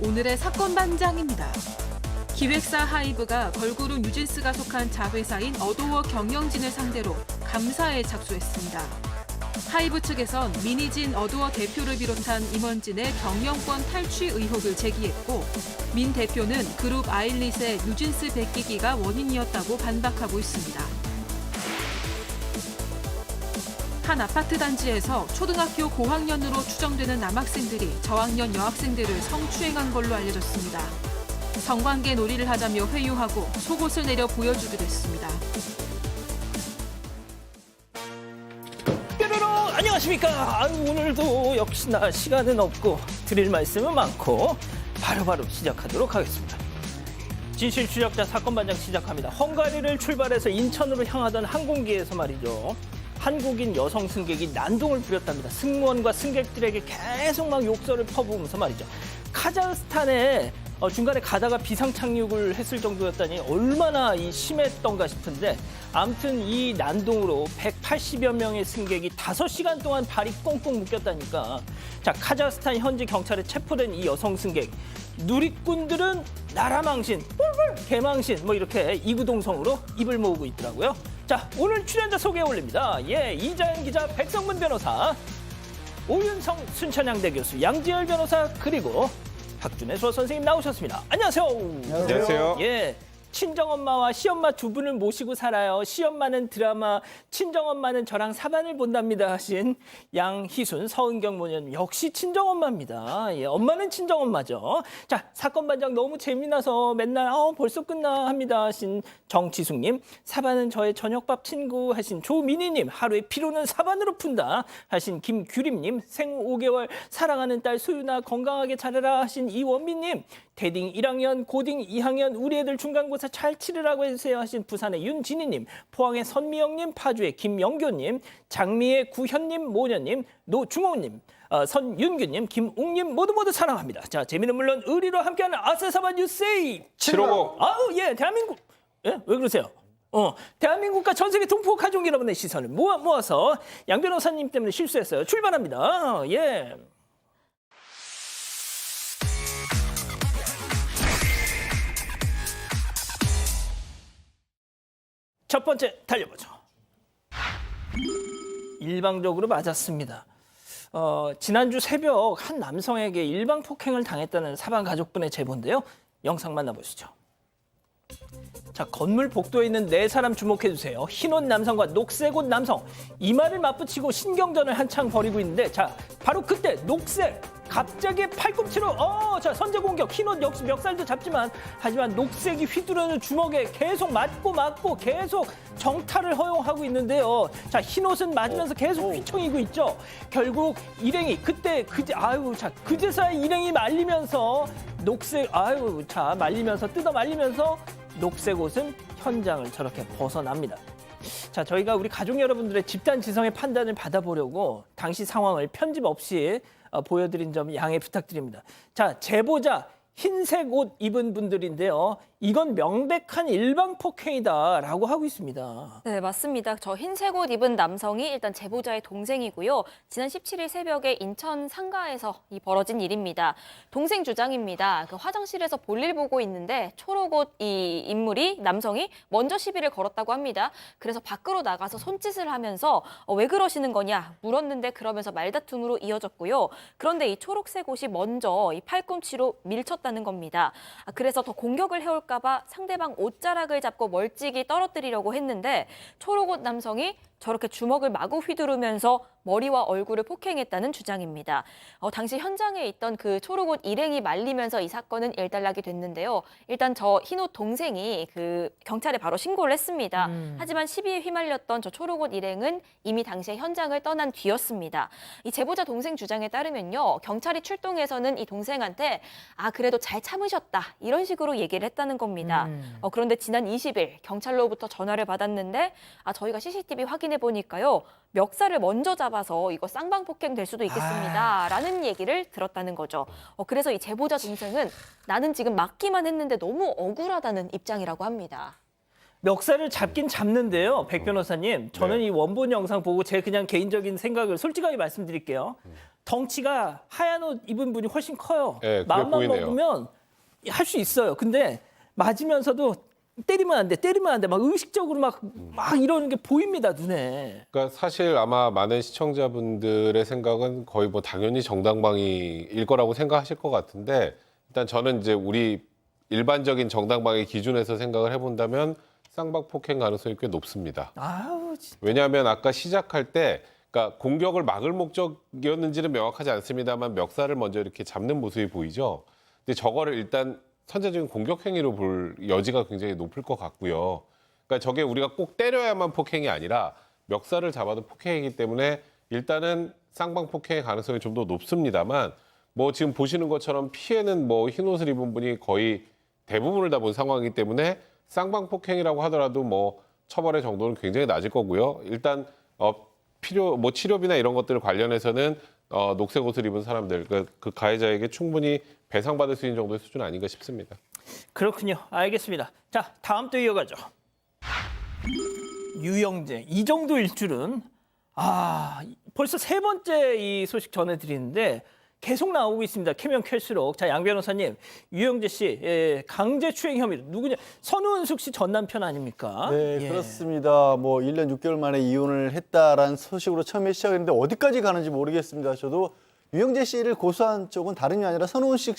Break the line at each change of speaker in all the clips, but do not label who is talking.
오늘의 사건 반장입니다. 기획사 하이브가 걸그룹 뉴진스가 속한 자회사인 어도어 경영진을 상대로 감사에 착수했습니다. 하이브 측에선 민희진 어도어 대표를 비롯한 임원진의 경영권 탈취 의혹을 제기했고, 민 대표는 그룹 아일릿의 뉴진스 베끼기가 원인이었다고 반박하고 있습니다. 한 아파트 단지에서 초등학교 고학년으로 추정되는 남학생들이 저학년 여학생들을 성추행한 걸로 알려졌습니다. 성관계 놀이를 하자며 회유하고 속옷을 내려 보여주기도 했습니다.
뾰로로 안녕하십니까. 오늘도 역시나 시간은 없고 드릴 말씀은 많고 바로바로 시작하도록 하겠습니다. 진실 추적자 사건 반장 시작합니다. 헝가리를 출발해서 인천으로 향하던 항공기에서 말이죠. 한국인 여성 승객이 난동을 부렸답니다. 승무원과 승객들에게 계속 막 욕설을 퍼부으면서 말이죠. 카자흐스탄에 중간에 가다가 비상 착륙을 했을 정도였다니 얼마나 심했던가 싶은데, 아무튼 이 난동으로 180여 명의 승객이 5시간 동안 발이 꽁꽁 묶였다니까. 자, 카자흐스탄 현지 경찰에 체포된 이 여성 승객, 누리꾼들은 나라 망신, 뿔뿔 개망신 뭐 이렇게 이구동성으로 입을 모으고 있더라고요. 자, 오늘 출연자 소개 올립니다. 이자연 기자, 백성문 변호사, 오윤성 순천향대 교수, 양지열 변호사, 그리고 박준혜 수어 선생님 나오셨습니다. 안녕하세요.
안녕하세요.
친정엄마와 시엄마 두 분을 모시고 살아요. 시엄마는 드라마, 친정엄마는 저랑 사반을 본답니다 하신 양희순, 서은경 모녀님, 역시 친정엄마입니다. 엄마는 친정엄마죠. 자, 사건 반장 너무 재미나서 맨날 벌써 끝나 합니다 하신 정지숙님, 사반은 저의 저녁밥 친구 하신 조민희님, 하루의 피로는 사반으로 푼다 하신 김규림님, 생후 5개월 사랑하는 딸 소윤아 건강하게 자라라 하신 이원민님, 대딩 1학년, 고딩 2학년 우리 애들 중간고사 잘 치르라고 해주세요 하신 부산의 윤진희님, 포항의 선미영님, 파주의 김영교님, 장미의 구현님, 모녀님, 노중호님, 선윤규님, 김웅님 모두 사랑합니다. 자, 재미는 물론 의리로 함께하는 아세사반 뉴스에이
750.
대한민국. 왜 그러세요? 대한민국과 전 세계 동포 가족 여러분의 시선을 모아서 양 변호사님 때문에 실수했어요. 출발합니다. 첫 번째 달려보죠. 일방적으로 맞았습니다. 지난주 새벽 한 남성에게 일방 폭행을 당했다는 사반 가족분의 제보인데요. 영상 만나보시죠. 자, 건물 복도에 있는 4사람 주목해주세요. 흰옷 남성과 녹색옷 남성, 이마를 맞붙이고 신경전을 한창 벌이고 있는데, 자, 바로 그때 녹색 갑자기 팔꿈치로 자, 선제 공격. 흰옷 역시 멱살도 잡지만 하지만 녹색이 휘두르는 주먹에 계속 맞고 계속 정타를 허용하고 있는데요. 자, 흰옷은 맞으면서 계속 휘청이고 있죠. 결국 일행이 그제서야 일행이 말리면서 뜯어 말리면서 녹색 옷은 현장을 저렇게 벗어납니다. 자, 저희가 우리 가족 여러분들의 집단 지성의 판단을 받아보려고 당시 상황을 편집 없이 보여드린 점 양해 부탁드립니다. 자, 제보자 흰색 옷 입은 분들인데요. 이건 명백한 일방 폭행이다라고 하고 있습니다.
네, 맞습니다. 저 흰색 옷 입은 남성이 일단 제보자의 동생이고요. 지난 17일 새벽에 인천 상가에서 벌어진 일입니다. 동생 주장입니다. 그 화장실에서 볼일 보고 있는데 초록옷 이 인물이, 남성이 먼저 시비를 걸었다고 합니다. 그래서 밖으로 나가서 손짓을 하면서 왜 그러시는 거냐 물었는데, 그러면서 말다툼으로 이어졌고요. 그런데 이 초록색 옷이 먼저 이 팔꿈치로 밀쳤다는 겁니다. 그래서 더 공격을 해올까 봐 상대방 옷자락을 잡고 멀찍이 떨어뜨리려고 했는데, 초록옷 남성이 저렇게 주먹을 마구 휘두르면서 머리와 얼굴을 폭행했다는 주장입니다. 당시 현장에 있던 그 초록옷 일행이 말리면서 이 사건은 일단락이 됐는데요. 일단 저 흰옷 동생이 그 경찰에 바로 신고를 했습니다. 하지만 시비에 휘말렸던 저 초록옷 일행은 이미 당시에 현장을 떠난 뒤였습니다. 이 제보자 동생 주장에 따르면요, 경찰이 출동해서는 이 동생한테 그래도 잘 참으셨다 이런 식으로 얘기를 했다는 겁니다. 그런데 지난 20일 경찰로부터 전화를 받았는데 저희가 CCTV 확인해 보니까요, 멱살을 먼저 잡아서 이거 쌍방폭행 될 수도 있겠습니다 라는 얘기를 들었다는 거죠. 그래서 이 제보자 동생은 나는 지금 맞기만 했는데 너무 억울하다는 입장이라고 합니다.
멱살을 잡긴 잡는데요. 백 변호사님, 저는 이 원본 영상 보고 제 그냥 개인적인 생각을 솔직하게 말씀드릴게요. 덩치가 하얀 옷 입은 분이 훨씬 커요.
네, 그래
마음만
보이네요.
먹으면 할 수 있어요. 근데 맞으면서도 때리면 안 돼, 때리면 안 돼. 막 의식적으로 막 이러는 게 보입니다, 눈에.
그러니까 사실 아마 많은 시청자분들의 생각은 거의 뭐 당연히 정당방위일 거라고 생각하실 것 같은데 일단 저는 이제 우리 일반적인 정당방위 기준에서 생각을 해본다면 쌍방폭행 가능성이 꽤 높습니다.
아우, 진짜.
왜냐하면 아까 시작할 때 그러니까 공격을 막을 목적이었는지는 명확하지 않습니다만 멱살을 먼저 이렇게 잡는 모습이 보이죠. 근데 저거를 일단 선제적인 공격 행위로 볼 여지가 굉장히 높을 것 같고요. 그러니까 저게 우리가 꼭 때려야만 폭행이 아니라 멱살을 잡아도 폭행이기 때문에 일단은 쌍방 폭행의 가능성이 좀 더 높습니다만 뭐 지금 보시는 것처럼 피해는 뭐 흰 옷을 입은 분이 거의 대부분을 다 본 상황이기 때문에 쌍방 폭행이라고 하더라도 뭐 처벌의 정도는 굉장히 낮을 거고요. 일단 치료비나 이런 것들 관련해서는 녹색 옷을 입은 사람들 그 가해자에게 충분히 배상받을 수 있는 정도의 수준 아닌가 싶습니다.
그렇군요. 알겠습니다. 자, 다음 또 이어가죠. 유영재. 이 정도일 줄은 벌써 세 번째 이 소식 전해드리는데 계속 나오고 있습니다. 캐면 캘수록. 자, 양 변호사님, 유영재 씨 강제추행 혐의 누구냐? 선우은숙 씨 전 남편 아닙니까?
네,
예.
그렇습니다. 뭐 1년 6개월 만에 이혼을 했다라는 소식으로 처음에 시작했는데 어디까지 가는지 모르겠습니다. 저도 유영재 씨를 고소한 쪽은 다름이 아니라 선우은숙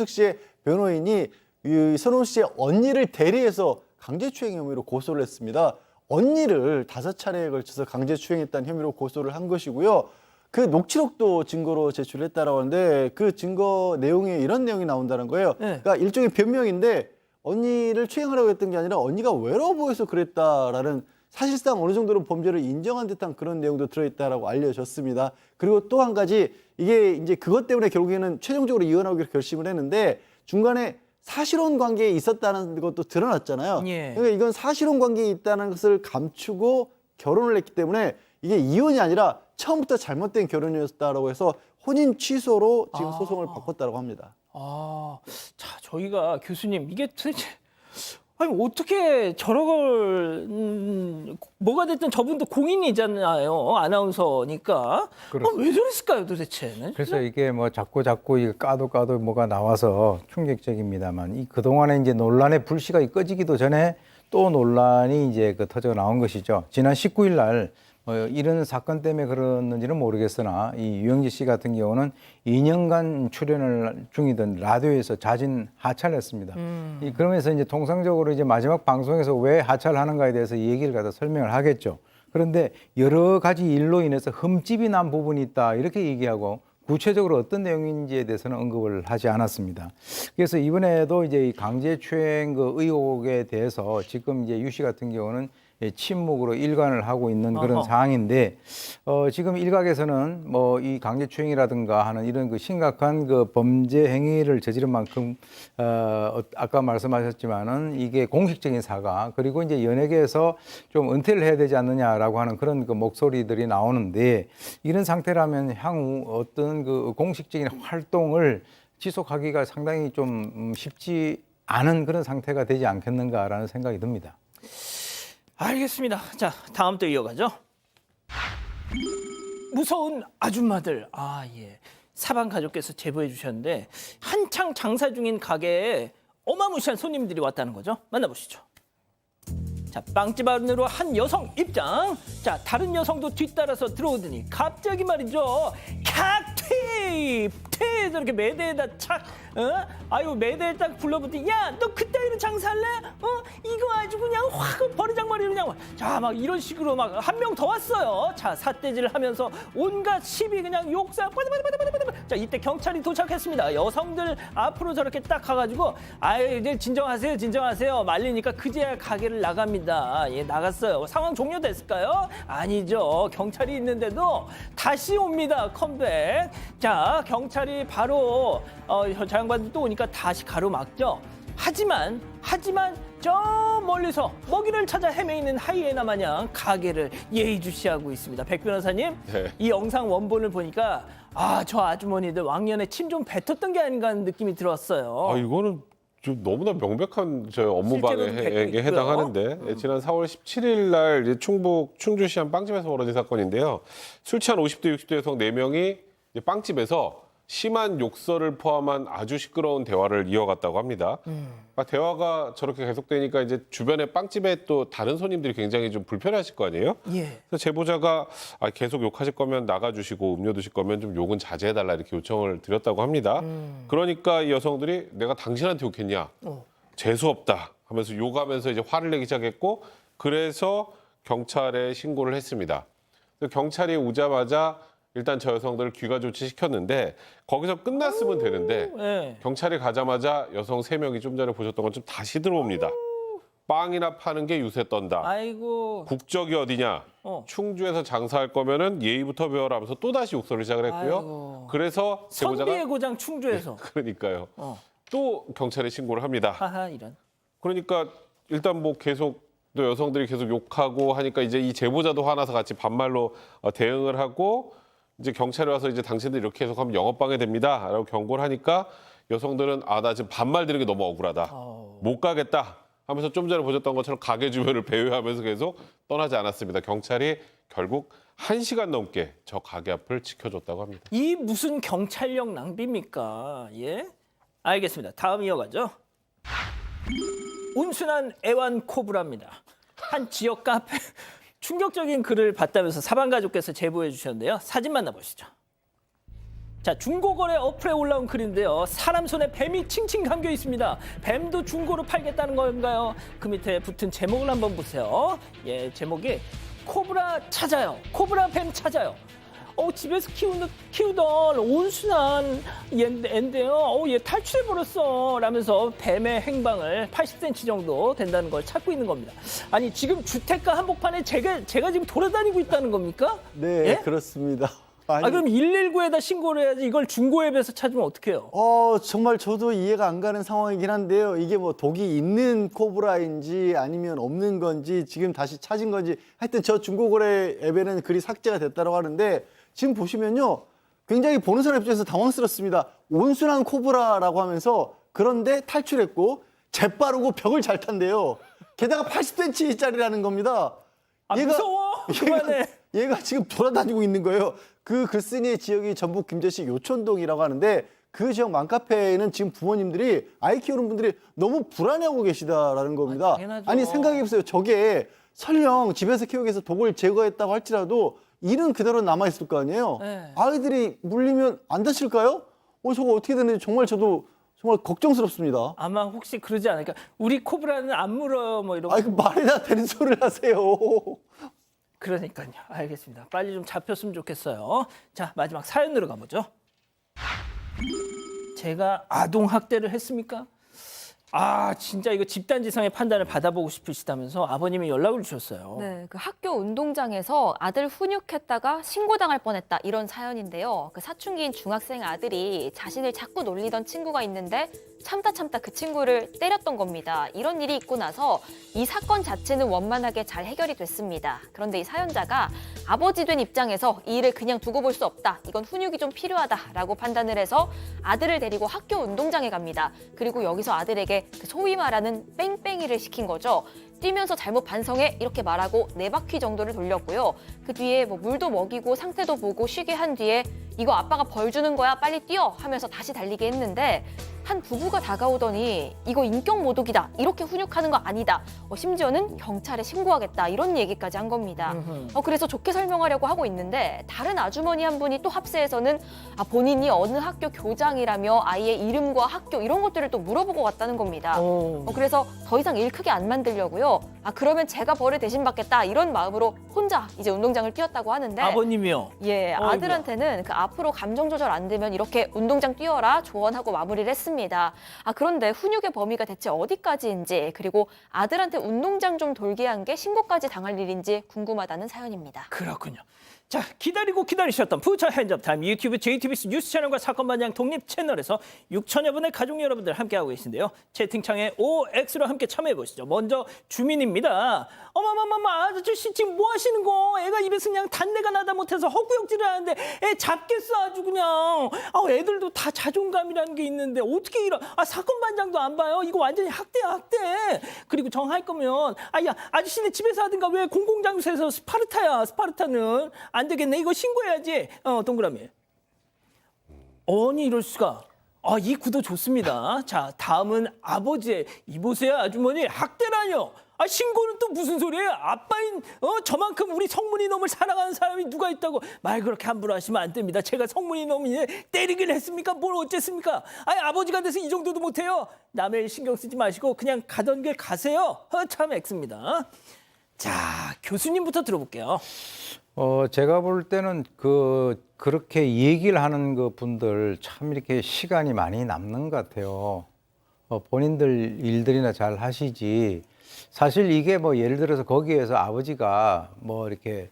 씨의 변호인이 이 선우은 씨의 언니를 대리해서 강제추행 혐의로 고소를 했습니다. 언니를 5차례에 걸쳐서 강제추행했다는 혐의로 고소를 한 것이고요. 그 녹취록도 증거로 제출했다라고 하는데 그 증거 내용에 이런 내용이 나온다는 거예요.
네.
그러니까 일종의 변명인데 언니를 추행하려고 했던 게 아니라 언니가 외로워 보여서 그랬다라는 사실상 어느 정도로 범죄를 인정한 듯한 그런 내용도 들어있다라고 알려졌습니다. 그리고 또 한 가지 이게 이제 그것 때문에 결국에는 최종적으로 이혼하기로 결심을 했는데 중간에 사실혼 관계에 있었다는 것도 드러났잖아요.
예.
그러니까 이건 사실혼 관계에 있다는 것을 감추고 결혼을 했기 때문에 이게 이혼이 아니라 처음부터 잘못된 결혼이었다라고 해서 혼인 취소로 지금 소송을 바꿨다고 합니다.
자, 저희가 교수님 이게 도대체 어떻게 저런 걸 뭐가 됐든 저분도 공인이잖아요. 아나운서니까. 왜 저랬을까요, 도대체는?
그래서 이게 뭐 자꾸 이거 까도 뭐가 나와서 충격적입니다만 이 그동안에 이제 논란의 불씨가 꺼지기도 전에 또 논란이 이제 터져 나온 것이죠. 지난 19일 날 이런 사건 때문에 그랬는지는 모르겠으나 이 유영재 씨 같은 경우는 2년간 출연을 중이던 라디오에서 자진 하차했습니다. 그러면서 이제 통상적으로 이제 마지막 방송에서 왜 하차하는가에 대해서 얘기를 갖다 설명을 하겠죠. 그런데 여러 가지 일로 인해서 흠집이 난 부분이 있다 이렇게 얘기하고 구체적으로 어떤 내용인지에 대해서는 언급을 하지 않았습니다. 그래서 이번에도 이제 이 강제추행 그 의혹에 대해서 지금 이제 유 씨 같은 경우는 침묵으로 일관을 하고 있는 그런 상황인데 지금 일각에서는 뭐 이 강제추행이라든가 하는 이런 그 심각한 그 범죄 행위를 저지른 만큼 아까 말씀하셨지만은 이게 공식적인 사과 그리고 이제 연예계에서 좀 은퇴를 해야 되지 않느냐라고 하는 그런 그 목소리들이 나오는데 이런 상태라면 향후 어떤 그 공식적인 활동을 지속하기가 상당히 좀 쉽지 않은 그런 상태가 되지 않겠는가라는 생각이 듭니다.
알겠습니다. 자, 다음 또 이어가죠. 무서운 아줌마들. 예. 사방 가족께서 제보해 주셨는데 한창 장사 중인 가게에 어마무시한 손님들이 왔다는 거죠. 만나보시죠. 자, 빵집 안으로 한 여성 입장. 자, 다른 여성도 뒤따라서 들어오더니 갑자기 말이죠. 칵퇴! 저렇게 매대에다 착, 매대에 딱 불러붙더니 야, 너 그따위로 장사할래? 이거 아주 그냥 확 버르장머리로 그냥 자, 막 이런 식으로 막 한 명 더 왔어요. 자, 삿대질을 하면서 온갖 시비 그냥 욕사. 자, 이때 경찰이 도착했습니다. 여성들 앞으로 저렇게 딱 가가지고 이제 진정하세요. 말리니까 그제야 가게를 나갑니다. 예, 나갔어요. 상황 종료됐을까요? 아니죠. 경찰이 있는데도 다시 옵니다. 컴백. 자, 경찰이 바로 저 양반들 또 오니까 다시 가로막죠. 하지만 저 멀리서 먹이를 찾아 헤매이는 하이에나 마냥 가게를 예의주시하고 있습니다. 백 변호사님,
네.
이 영상 원본을 보니까 저 아주머니들 왕년에 침 좀 뱉었던 게 아닌가 하는 느낌이 들었어요.
이거는 좀 너무나 명백한 저 업무방해에
실제로는 뱉고
해당하는데 지난 4월 17일 날 충북 충주시 한 빵집에서 벌어진 사건인데요. 술 취한 50대 60대 여성 4명이 이제 빵집에서 심한 욕설을 포함한 아주 시끄러운 대화를 이어갔다고 합니다. 대화가 저렇게 계속되니까 이제 주변에 빵집에 또 다른 손님들이 굉장히 좀 불편해하실 거 아니에요?
예.
그래서 제보자가 계속 욕하실 거면 나가주시고 음료 드실 거면 좀 욕은 자제해달라 이렇게 요청을 드렸다고 합니다. 그러니까 이 여성들이 내가 당신한테 욕했냐? 재수 없다 하면서 욕하면서 이제 화를 내기 시작했고 그래서 경찰에 신고를 했습니다. 그래서 경찰이 오자마자 일단 저 여성들을 귀가 조치시켰는데 거기서 끝났으면 되는데
예.
경찰이 가자마자 여성 3명이 좀 전에 보셨던 것처럼 다시 들어옵니다. 빵이나 파는 게 유세 떤다.
아이고.
국적이 어디냐? 충주에서 장사할 거면은 예의부터 배워라 하면서 또다시 욕설을 시작을 했고요.
아이고.
그래서 제보자가
선비의 고장 충주에서.
그러니까요. 또 경찰에 신고를 합니다.
하하 이런.
그러니까 일단 뭐 계속 또 여성들이 계속 욕하고 하니까 이제 이 제보자도 화나서 같이 반말로 대응을 하고 이제 경찰에 와서 이제 당신들 이렇게 계속하면 영업방해 됩니다라고 경고를 하니까 여성들은 나 지금 반말 들은 게 너무 억울하다. 못 가겠다 하면서 좀 전에 보셨던 것처럼 가게 주변을 배회하면서 계속 떠나지 않았습니다. 경찰이 결국 1시간 넘게 저 가게 앞을 지켜줬다고 합니다.
이 무슨 경찰력 낭비입니까? 예? 알겠습니다. 다음 이어가죠. 온순한 애완 코브라입니다. 한 지역 카페 충격적인 글을 봤다면서 사방 가족께서 제보해 주셨는데요. 사진 만나보시죠. 자, 중고거래 어플에 올라온 글인데요. 사람 손에 뱀이 칭칭 감겨 있습니다. 뱀도 중고로 팔겠다는 건가요? 그 밑에 붙은 제목을 한번 보세요. 예, 제목이 코브라 찾아요. 코브라 뱀 찾아요. 집에서 키우던 온순한 애인데요. 얘 탈출해버렸어. 라면서 뱀의 행방을 80cm 정도 된다는 걸 찾고 있는 겁니다. 아니, 지금 주택가 한복판에 제가 지금 돌아다니고 있다는 겁니까?
네,
예?
그렇습니다.
그럼 119에다 신고를 해야지. 이걸 중고앱에서 찾으면 어떡해요?
정말 저도 이해가 안 가는 상황이긴 한데요. 이게 뭐 독이 있는 코브라인지 아니면 없는 건지 지금 다시 찾은 건지 하여튼 저 중고거래 앱에는 글이 삭제가 됐다고 하는데 지금 보시면요. 굉장히 보는 사람 입장에서 당황스럽습니다. 온순한 코브라라고 하면서 그런데 탈출했고 재빠르고 벽을 잘 탄대요. 게다가 80cm짜리라는 겁니다.
무서워. 그만해.
얘가 지금 돌아다니고 있는 거예요. 그 글쓴이의 지역이 전북 김제시 요촌동이라고 하는데 그 지역 맘카페에는 지금 부모님들이 아이 키우는 분들이 너무 불안해하고 계시다라는 겁니다.
당연하죠.
아니 생각해보세요. 저게 설령 집에서 키우기 위해서 독을 제거했다고 할지라도 일은 그대로 남아있을 거 아니에요.
네.
아이들이 물리면 안 다칠까요? 저거 어떻게 되는지 정말 저도 정말 걱정스럽습니다.
아마 혹시 그러지 않을까? 우리 코브라는 안 물어요. 뭐 이런 거.
그 말이나 되는 소리를 하세요.
그러니까요. 알겠습니다. 빨리 좀 잡혔으면 좋겠어요. 자, 마지막 사연으로 가보죠. 제가 아동 학대를 했습니까? 진짜 이거 집단지성의 판단을 받아보고 싶으시다면서 아버님이 연락을 주셨어요.
네, 그 학교 운동장에서 아들 훈육했다가 신고당할 뻔했다 이런 사연인데요. 그 사춘기인 중학생 아들이 자신을 자꾸 놀리던 친구가 있는데 참다 그 친구를 때렸던 겁니다. 이런 일이 있고 나서 이 사건 자체는 원만하게 잘 해결이 됐습니다. 그런데 이 사연자가 아버지 된 입장에서 이 일을 그냥 두고 볼 수 없다. 이건 훈육이 좀 필요하다라고 판단을 해서 아들을 데리고 학교 운동장에 갑니다. 그리고 여기서 아들에게 그 소위 말하는 뺑뺑이를 시킨 거죠. 뛰면서 잘못 반성해 이렇게 말하고 4바퀴 정도를 돌렸고요. 그 뒤에 뭐 물도 먹이고 상태도 보고 쉬게 한 뒤에 이거 아빠가 벌 주는 거야 빨리 뛰어 하면서 다시 달리게 했는데 한 부부가 다가오더니 이거 인격 모독이다 이렇게 훈육하는 거 아니다 심지어는 경찰에 신고하겠다 이런 얘기까지 한 겁니다. 그래서 좋게 설명하려고 하고 있는데 다른 아주머니 한 분이 또 합세에서는 본인이 어느 학교 교장이라며 아이의 이름과 학교 이런 것들을 또 물어보고 왔다는 겁니다. 그래서 더 이상 일 크게 안 만들려고요. 그러면 제가 벌을 대신 받겠다 이런 마음으로 혼자 이제 운동장을 뛰었다고 하는데
아버님이요?
예, 아들한테는 그 앞으로 감정 조절 안 되면 이렇게 운동장 뛰어라 조언하고 마무리를 했습니다. 그런데 훈육의 범위가 대체 어디까지인지 그리고 아들한테 운동장 좀 돌게 한 게 신고까지 당할 일인지 궁금하다는 사연입니다.
그렇군요. 자, 기다리고 기다리셨던 부처 핸즈업타임 유튜브 JTBC 뉴스 채널과 사건반장 독립 채널에서 6천여 분의 가족 여러분들 함께하고 계신데요. 채팅창에 OX로 함께 참여해보시죠. 먼저 주민입니다. 어머머머머 아저씨 지금 뭐 하시는 거? 애가 입에서 그냥 단내가 나다 못해서 헛구역질을 하는데 애 잡겠어 아주 그냥. 애들도 다 자존감이라는 게 있는데 어떻게 이런 사건반장도 안 봐요? 이거 완전히 학대야 학대. 그리고 정할 거면 아저씨네 집에서 하든가 왜 공공장소에서 스파르타야 스파르타는. 안 되겠네. 이거 신고해야지. 동그라미. 아니 이럴 수가. 아, 이 구도 좋습니다. 자, 다음은 아버지의 이보세요 아주머니 학대라뇨. 아, 신고는 또 무슨 소리예요? 아빠인 저만큼 우리 성문이 놈을 사랑하는 사람이 누가 있다고 말 그렇게 함부로 하시면 안 됩니다. 제가 성문이 놈이 때리긴 했습니까? 뭘 어쨌습니까? 아니, 아버지가 돼서 이 정도도 못해요. 남의 일 신경 쓰지 마시고 그냥 가던 길 가세요. 참 X입니다. 자, 교수님부터 들어볼게요.
제가 볼 때는 그렇게 얘기를 하는 그 분들 참 이렇게 시간이 많이 남는 것 같아요. 본인들 일들이나 잘 하시지. 사실 이게 뭐 예를 들어서 거기에서 아버지가 뭐 이렇게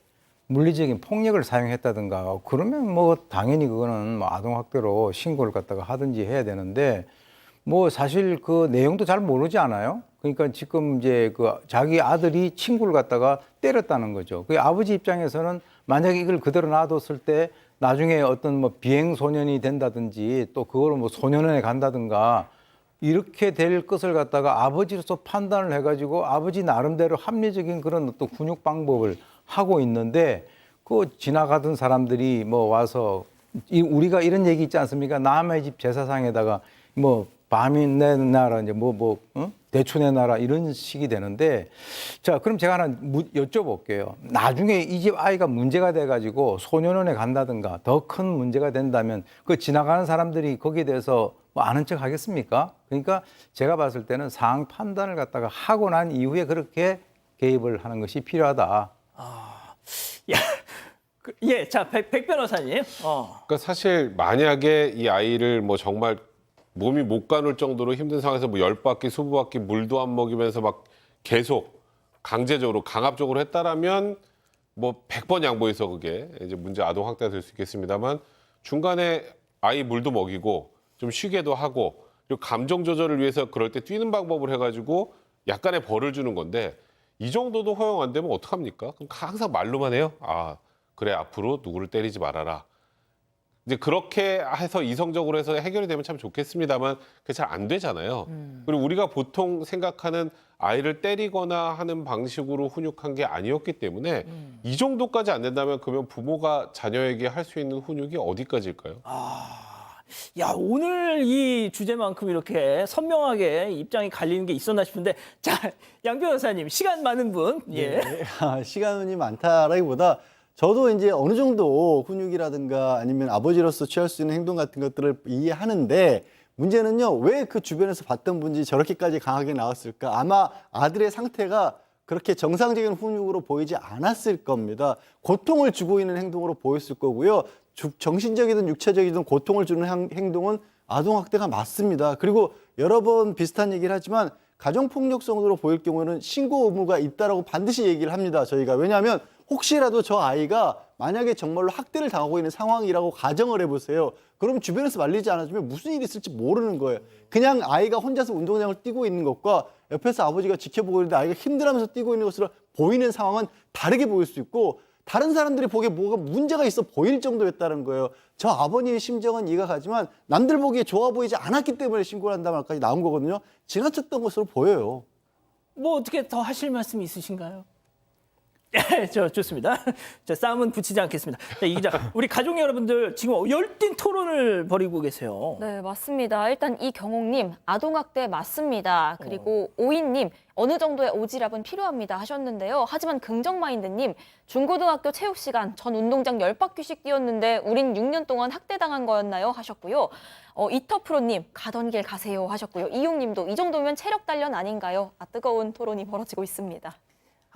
물리적인 폭력을 사용했다든가 그러면 뭐 당연히 그거는 뭐 아동학대로 신고를 갖다가 하든지 해야 되는데 뭐 사실 그 내용도 잘 모르지 않아요? 그러니까 지금 이제 그 자기 아들이 친구를 갖다가 때렸다는 거죠. 그 아버지 입장에서는 만약에 이걸 그대로 놔뒀을 때 나중에 어떤 뭐 비행 소년이 된다든지 또 그거를 뭐 소년원에 간다든가 이렇게 될 것을 갖다가 아버지로서 판단을 해가지고 아버지 나름대로 합리적인 그런 어떤 훈육 방법을 하고 있는데 그 지나가던 사람들이 뭐 와서 우리가 이런 얘기 있지 않습니까? 남의 집 제사상에다가 뭐 밤이 내놔라 이제 대추 내놔라 이런 식이 되는데 자 그럼 제가 하나 여쭤볼게요. 나중에 이 집 아이가 문제가 돼가지고 소년원에 간다든가 더 큰 문제가 된다면 그 지나가는 사람들이 거기에 대해서 뭐 아는 척 하겠습니까? 그러니까 제가 봤을 때는 상황 판단을 갖다가 하고 난 이후에 그렇게 개입을 하는 것이 필요하다.
예, 자, 백 변호사님.
그러니까 사실 만약에 이 아이를 뭐 정말 몸이 못 가눌 정도로 힘든 상황에서 뭐 10바퀴, 20바퀴 물도 안 먹이면서 막 계속 강제적으로 강압적으로 했다라면 뭐 100번 양보해서 그게 이제 문제 아동 학대가 될 수 있겠습니다만 중간에 아이 물도 먹이고 좀 쉬게도 하고 그리고 감정 조절을 위해서 그럴 때 뛰는 방법을 해가지고 약간의 벌을 주는 건데 이 정도도 허용 안 되면 어떡합니까? 그럼 항상 말로만 해요. 아, 그래 앞으로 누구를 때리지 말아라. 이제 그렇게 해서 이성적으로 해서 해결이 되면 참 좋겠습니다만 그게 잘 안 되잖아요. 그리고 우리가 보통 생각하는 아이를 때리거나 하는 방식으로 훈육한 게 아니었기 때문에 이 정도까지 안 된다면 그러면 부모가 자녀에게 할 수 있는 훈육이 어디까지일까요?
야, 오늘 이 주제만큼 이렇게 선명하게 입장이 갈리는 게 있었나 싶은데, 자, 양 변호사님, 시간 많은 분, 예.
시간이 많다라기보다 저도 이제 어느 정도 훈육이라든가 아니면 아버지로서 취할 수 있는 행동 같은 것들을 이해하는데 문제는요, 왜 그 주변에서 봤던 분이 저렇게까지 강하게 나왔을까? 아마 아들의 상태가 그렇게 정상적인 훈육으로 보이지 않았을 겁니다. 고통을 주고 있는 행동으로 보였을 거고요. 정신적이든 육체적이든 고통을 주는 행동은 아동학대가 맞습니다. 그리고 여러 번 비슷한 얘기를 하지만 가정폭력성으로 보일 경우에는 신고 의무가 있다라고 반드시 얘기를 합니다. 저희가. 왜냐하면 혹시라도 저 아이가 만약에 정말로 학대를 당하고 있는 상황이라고 가정을 해보세요. 그럼 주변에서 말리지 않아주면 무슨 일이 있을지 모르는 거예요. 그냥 아이가 혼자서 운동장을 뛰고 있는 것과 옆에서 아버지가 지켜보고 있는데 아이가 힘들어하면서 뛰고 있는 것으로 보이는 상황은 다르게 보일 수 있고 다른 사람들이 보기에 뭐가 문제가 있어 보일 정도였다는 거예요. 저 아버님의 심정은 이해가 가지만 남들 보기에 좋아 보이지 않았기 때문에 신고를 한다 말까지 나온 거거든요. 지나쳤던 것으로 보여요.
뭐 어떻게 더 하실 말씀 있으신가요? 예, 좋습니다. 자, 싸움은 붙이지 않겠습니다. 자, 이 기자, 우리 가족 여러분들 지금 열띤 토론을 벌이고 계세요.
네, 맞습니다. 일단 이경옥님, 아동학대 맞습니다. 그리고 오인님, 어느 정도의 오지랖은 필요합니다 하셨는데요. 하지만 긍정마인드님, 중고등학교 체육 시간 전 운동장 10바퀴씩 뛰었는데 우린 6년 동안 학대당한 거였나요? 하셨고요. 이터프로님, 가던 길 가세요 하셨고요. 이용님도 이 정도면 체력 단련 아닌가요? 뜨거운 토론이 벌어지고 있습니다.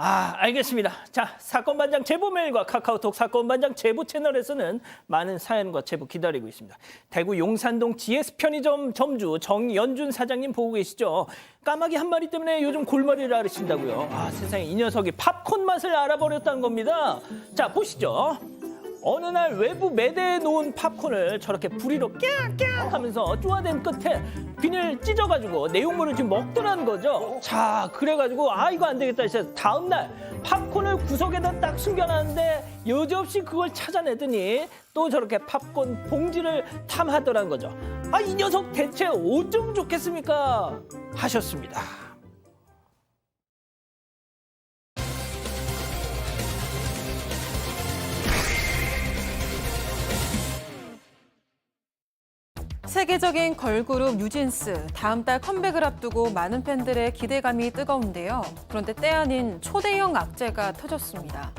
알겠습니다. 자, 사건반장 제보 메일과 카카오톡 사건반장 제보 채널에서는 많은 사연과 제보 기다리고 있습니다. 대구 용산동 GS 편의점 점주 정연준 사장님 보고 계시죠? 까마귀 한 마리 때문에 요즘 골머리를 앓으신다고요. 세상에 이 녀석이 팝콘 맛을 알아버렸다는 겁니다. 자, 보시죠. 어느 날 외부 매대에 놓은 팝콘을 저렇게 부리로 깨악 하면서 쪼아댄 끝에 비닐 찢어가지고 내용물을 지금 먹더라는 거죠. 자, 그래가지고 이거 안 되겠다 해서 다음날 팝콘을 구석에다 딱 숨겨놨는데 여지없이 그걸 찾아내더니 또 저렇게 팝콘 봉지를 탐하더라는 거죠. 이 녀석 대체 어쩜 좋겠습니까? 하셨습니다.
세계적인 걸그룹 뉴진스, 다음 달 컴백을 앞두고 많은 팬들의 기대감이 뜨거운데요. 그런데 때 아닌 초대형 악재가 터졌습니다.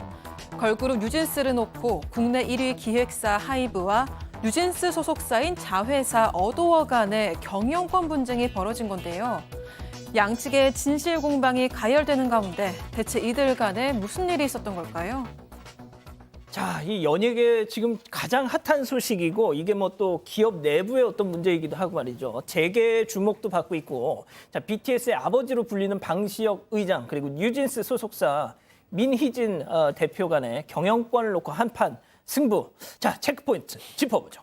걸그룹 뉴진스를 놓고 국내 1위 기획사 하이브와 뉴진스 소속사인 자회사 어도어 간의 경영권 분쟁이 벌어진 건데요. 양측의 진실 공방이 가열되는 가운데 대체 이들 간에 무슨 일이 있었던 걸까요?
자, 이 연예계 지금 가장 핫한 소식이고 이게 뭐 또 기업 내부의 어떤 문제이기도 하고 말이죠. 재계 주목도 받고 있고, 자, BTS의 아버지로 불리는 방시혁 의장 그리고 뉴진스 소속사 민희진 대표 간의 경영권을 놓고 한판 승부. 자, 체크포인트 짚어보죠.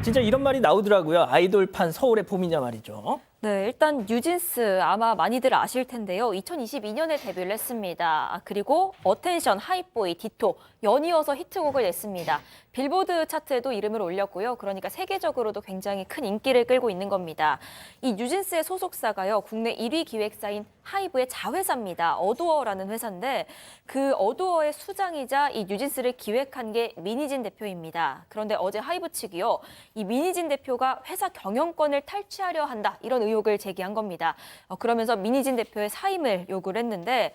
진짜 이런 말이 나오더라고요. 아이돌판 서울의 봄이냐 말이죠.
네, 일단 뉴진스 아마 많이들 아실 텐데요. 2022년에 데뷔를 했습니다. 그리고 어텐션, 하이보이, 디토 연이어서 히트곡을 냈습니다. 빌보드 차트에도 이름을 올렸고요. 그러니까 세계적으로도 굉장히 큰 인기를 끌고 있는 겁니다. 이 뉴진스의 소속사가요. 국내 1위 기획사인 하이브의 자회사입니다. 어도어라는 회사인데 그 어도어의 수장이자 이 뉴진스를 기획한 게 민희진 대표입니다. 그런데 어제 하이브 측이요. 이 민희진 대표가 회사 경영권을 탈취하려 한다. 이런 의혹을 제기한 겁니다. 그러면서 민희진 대표의 사임을 요구를 했는데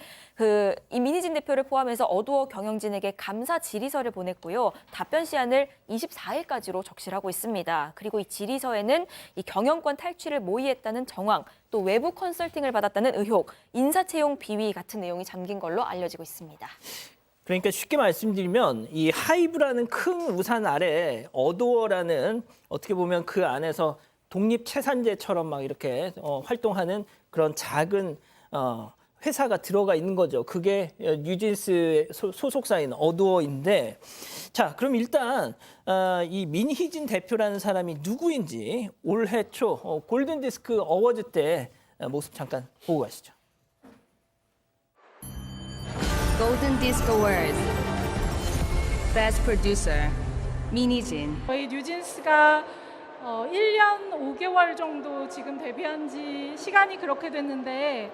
이 민희진 대표를 포함해서 어도어 경영진에게 감사 질의서를 보냈고요. 답변 시한을 24일까지로 적시하고 있습니다. 그리고 이 질의서에는 이 경영권 탈취를 모의했다는 정황, 또 외부 컨설팅을 받았다는 의혹, 인사채용 비위 같은 내용이 담긴 걸로 알려지고 있습니다.
그러니까 쉽게 말씀드리면 이 하이브라는 큰 우산 아래 어도어라는 어떻게 보면 그 안에서 독립채산제처럼 막 이렇게 활동하는 그런 작은 회사가 들어가 있는 거죠. 그게 뉴진스의 소속사인 어도어인데, 자, 그럼 일단 이 민희진 대표라는 사람이 누구인지 올해 초 골든디스크 어워즈 때 모습 잠깐 보고 가시죠.
Golden Disc Awards Best Producer 민희진.
저희 뉴진스가 1년 5개월 정도 지금 데뷔한 지 시간이 그렇게 됐는데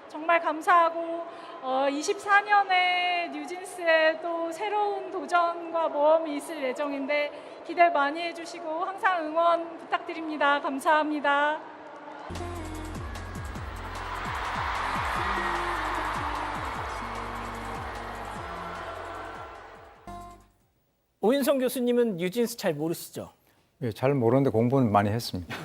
정말 감사하고 24년에 뉴진스의 또 새로운 도전과 모험이 있을 예정인데 기대 많이 해주시고 항상 응원 부탁드립니다. 감사합니다.
오윤성 교수님은 뉴진스 잘 모르시죠?
예, 잘 모르는데 공부는 많이 했습니다.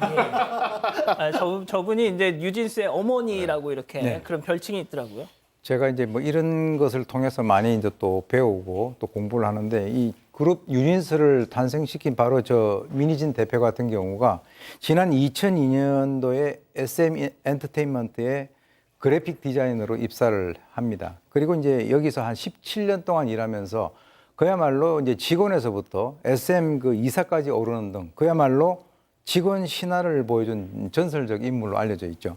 저분이 이제 뉴진스의 어머니라고 이렇게
네.
그런 별칭이 있더라고요.
제가 이제 뭐 이런 것을 통해서 많이 이제 또 배우고 또 공부를 하는데 이 그룹 뉴진스를 탄생시킨 바로 저 민희진 대표 같은 경우가 지난 2002년도에 SM 엔터테인먼트에 그래픽 디자이너로 입사를 합니다. 그리고 이제 여기서 한 17년 동안 일하면서 그야말로 이제 직원에서부터 SM 그 이사까지 오르는 등 그야말로 직원 신화를 보여준 전설적 인물로 알려져 있죠.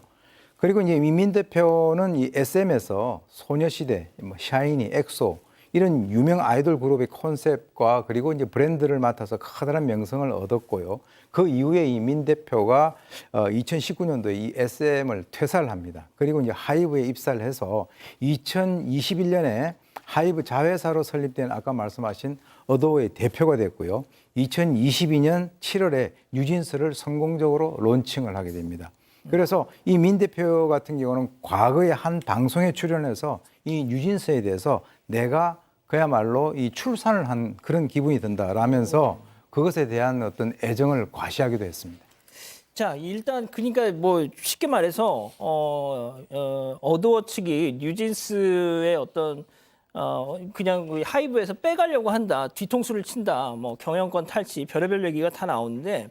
그리고 이제 민 대표는 이 SM에서 소녀시대, 뭐 샤이니, 엑소 이런 유명 아이돌 그룹의 컨셉과 그리고 이제 브랜드를 맡아서 커다란 명성을 얻었고요. 그 이후에 이 민 대표가 2019년도에 이 SM을 퇴사를 합니다. 그리고 이제 하이브에 입사를 해서 2021년에 하이브 자회사로 설립된 아까 말씀하신 어도어의 대표가 됐고요. 2022년 7월에 뉴진스를 성공적으로 론칭을 하게 됩니다. 그래서 이 민 대표 같은 경우는 과거에 한 방송에 출연해서 이 뉴진스에 대해서 내가 그야말로 이 출산을 한 그런 기분이 든다라면서 그것에 대한 어떤 애정을 과시하기도 했습니다.
자, 일단 그러니까 뭐 쉽게 말해서 어도어 측이 뉴진스의 어떤 그냥 하이브에서 빼가려고 한다, 뒤통수를 친다, 뭐 경영권 탈취, 별의별 얘기가 다 나오는데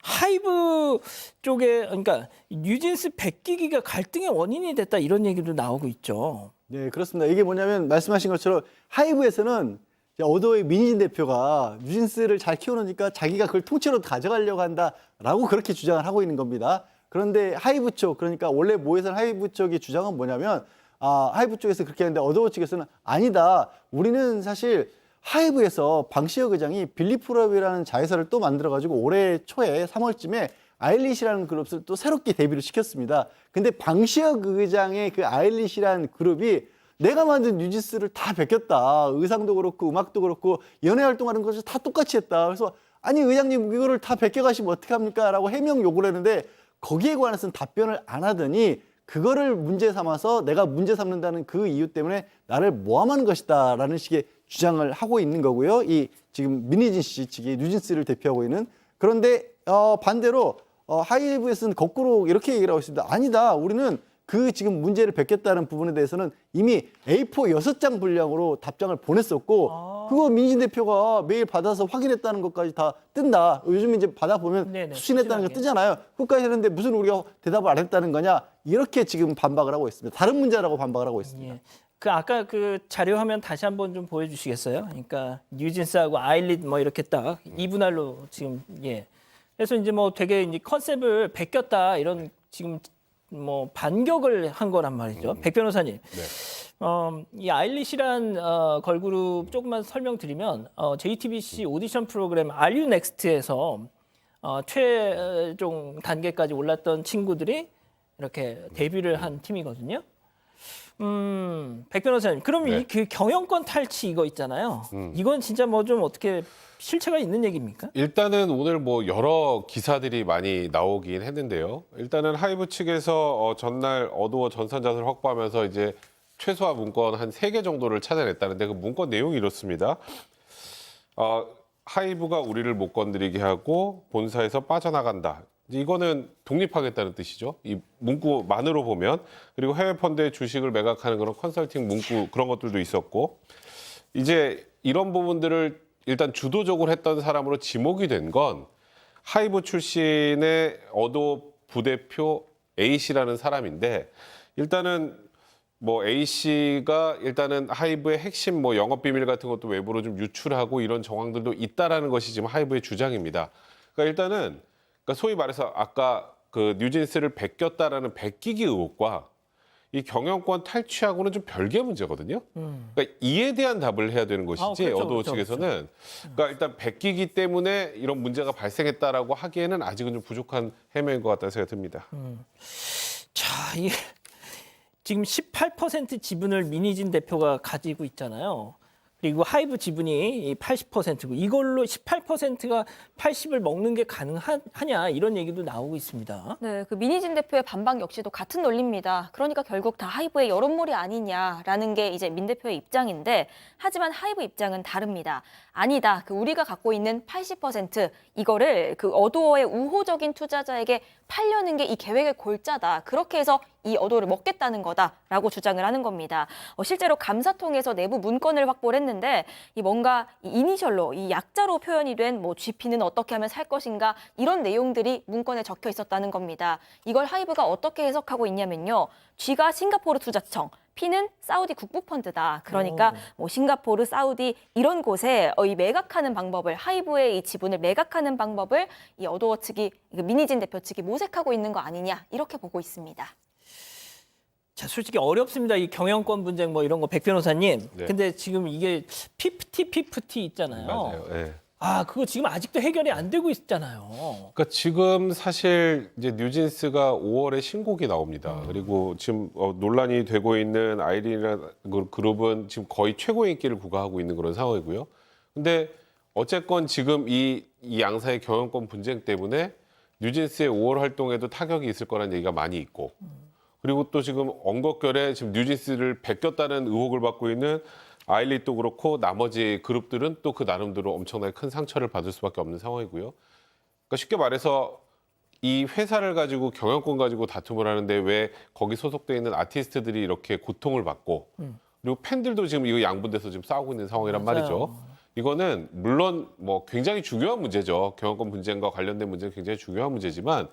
하이브 쪽에 그러니까 뉴진스 베끼기가 갈등의 원인이 됐다 이런 얘기도 나오고 있죠.
네, 그렇습니다. 이게 뭐냐면 말씀하신 것처럼 하이브에서는 어도어의 민희진 대표가 뉴진스를 잘 키워놓으니까 자기가 그걸 통째로 가져가려고 한다라고 그렇게 주장을 하고 있는 겁니다. 그런데 하이브 쪽, 그러니까 원래 모회사는 하이브 쪽의 주장은 뭐냐면 하이브 쪽에서 그렇게 하는데 어도어 측에서는 아니다. 우리는 사실 하이브에서 방시혁 의장이 빌리프럽이라는 자회사를 또 만들어가지고 올해 초에 3월쯤에 아일리시라는 그룹을 또 새롭게 데뷔를 시켰습니다. 근데 방시혁 의장의 그 아일리시라는 그룹이 내가 만든 뉴진스를 다 베꼈다. 의상도 그렇고 음악도 그렇고 연애 활동하는 것을 다 똑같이 했다. 그래서 아니 의장님 이거를 다 베껴가시면 어떡합니까? 라고 해명 요구를 했는데 거기에 관해서는 답변을 안 하더니 그거를 문제 삼아서 내가 문제 삼는다는 그 이유 때문에 나를 모함하는 것이다 라는 식의 주장을 하고 있는 거고요. 이 지금 미니진 씨 측이 뉴진스를 대표하고 있는. 그런데 반대로 하이브에서는 거꾸로 이렇게 얘기를 하고 있습니다. 아니다. 우리는 그 지금 문제를 뵙겠다는 부분에 대해서는 이미 A4 6장 분량으로 답장을 보냈었고 그거 민진 대표가 메일 받아서 확인했다는 것까지 다 뜬다. 요즘 이제 받아보면
네네,
수신했다는 거
수신하게.
뜨잖아요. 그것까지 했는데 무슨 우리가 대답을 안 했다는 거냐. 이렇게 지금 반박을 하고 있습니다. 다른 문제라고 반박을 하고 있습니다.
예. 그 아까 그 자료 화면 다시 한번 좀 보여주시겠어요? 그러니까 뉴진스하고 아일릿 뭐 이렇게 딱 이분할로 지금 예. 그래서 이제 뭐 되게 이제 컨셉을 베꼈다 이런 지금 뭐 반격을 한 거란 말이죠. 백 변호사님. 이 아일릿이란 걸그룹 조금만 설명드리면 JTBC 오디션 프로그램 Are You Next에서 최종 단계까지 올랐던 친구들이 이렇게 데뷔를 한 팀이거든요. 백 변호사님, 그럼
네.
이 그 경영권 탈취 이거 있잖아요. 이건 진짜 뭐 좀 어떻게 실체가 있는 얘기입니까?
일단은 오늘 뭐 여러 기사들이 많이 나오긴 했는데요. 일단은 하이브 측에서 전날 어도어 전산자를 확보하면서 이제 최소화 문건 한 3개 정도를 찾아냈다는데 그 문건 내용이 이렇습니다. 하이브가 우리를 못 건드리게 하고 본사에서 빠져나간다. 이거는 독립하겠다는 뜻이죠. 이 문구만으로 보면. 그리고 해외 펀드의 주식을 매각하는 그런 컨설팅 문구 그런 것들도 있었고 이제 이런 부분들을 일단 주도적으로 했던 사람으로 지목이 된 건 하이브 출신의 어도 부대표 A씨라는 사람인데 일단은 뭐 A씨가 일단은 하이브의 핵심 뭐 영업 비밀 같은 것도 외부로 좀 유출하고 이런 정황들도 있다라는 것이 지금 하이브의 주장입니다. 그러니까 일단은 그러니까 소위 말해서 아까 그 뉴진스를 베꼈다라는 베끼기 의혹과 이 경영권 탈취하고는 좀 별개의 문제거든요. 그러니까 이에 대한 답을 해야 되는 것이지
그렇죠,
어도어
그렇죠,
측에서는 그러니까 일단 베끼기 때문에 이런 문제가 발생했다라고 하기에는 아직은 좀 부족한 해명인 것 같다는 생각이 듭니다.
자, 이게 지금 18% 지분을 민희진 대표가 가지고 있잖아요. 그리고 하이브 지분이 80%고 이걸로 18%가 80을 먹는 게 가능하냐 이런 얘기도 나오고 있습니다.
네, 그 민희진 대표의 반박 역시도 같은 논리입니다. 그러니까 결국 다 하이브의 여론몰이 아니냐라는 게 이제 민 대표의 입장인데 하지만 하이브 입장은 다릅니다. 아니다. 그 우리가 갖고 있는 80% 이거를 그 어도어의 우호적인 투자자에게 팔려는 게 이 계획의 골자다. 그렇게 해서 이 어도를 먹겠다는 거다라고 주장을 하는 겁니다. 실제로 감사통에서 내부 문건을 확보를 했는데 이 뭔가 이 이니셜로 이 약자로 표현이 된 뭐 GP는 어떻게 하면 살 것인가 이런 내용들이 문건에 적혀 있었다는 겁니다. 이걸 하이브가 어떻게 해석하고 있냐면요. G가 싱가포르 투자청, P는 사우디 국부펀드다. 그러니까 뭐 싱가포르, 사우디 이런 곳에 이 매각하는 방법을 하이브의 이 지분을 매각하는 방법을 이 어도어 측이 민희진 대표 측이 모색하고 있는 거 아니냐 이렇게 보고 있습니다.
자, 솔직히 어렵습니다. 이 경영권 분쟁 뭐 이런 거 백 변호사님.
네.
근데 지금 이게 50-50 있잖아요.
맞아요. 예.
그거 지금 아직도 해결이 안 되고 있잖아요.
그러니까 지금 사실 이제 뉴진스가 5월에 신곡이 나옵니다. 그리고 지금 논란이 되고 있는 아이린이라는 그룹은 지금 거의 최고 인기를 구가하고 있는 그런 상황이고요. 근데 어쨌건 지금 이 양사의 경영권 분쟁 때문에 뉴진스의 5월 활동에도 타격이 있을 거라는 얘기가 많이 있고 그리고 또 지금 엉겁결에 지금 뉴진스를 베꼈다는 의혹을 받고 있는 아일릿도 그렇고 나머지 그룹들은 또 그 나름대로 엄청나게 큰 상처를 받을 수밖에 없는 상황이고요. 그러니까 쉽게 말해서 이 회사를 가지고 경영권 가지고 다툼을 하는데 왜 거기 소속돼 있는 아티스트들이 이렇게 고통을 받고 그리고 팬들도 지금 이거 양분돼서 지금 싸우고 있는 상황이란
맞아요.
말이죠. 이거는 물론 뭐 굉장히 중요한 문제죠. 경영권 분쟁과 관련된 문제는 굉장히 중요한 문제지만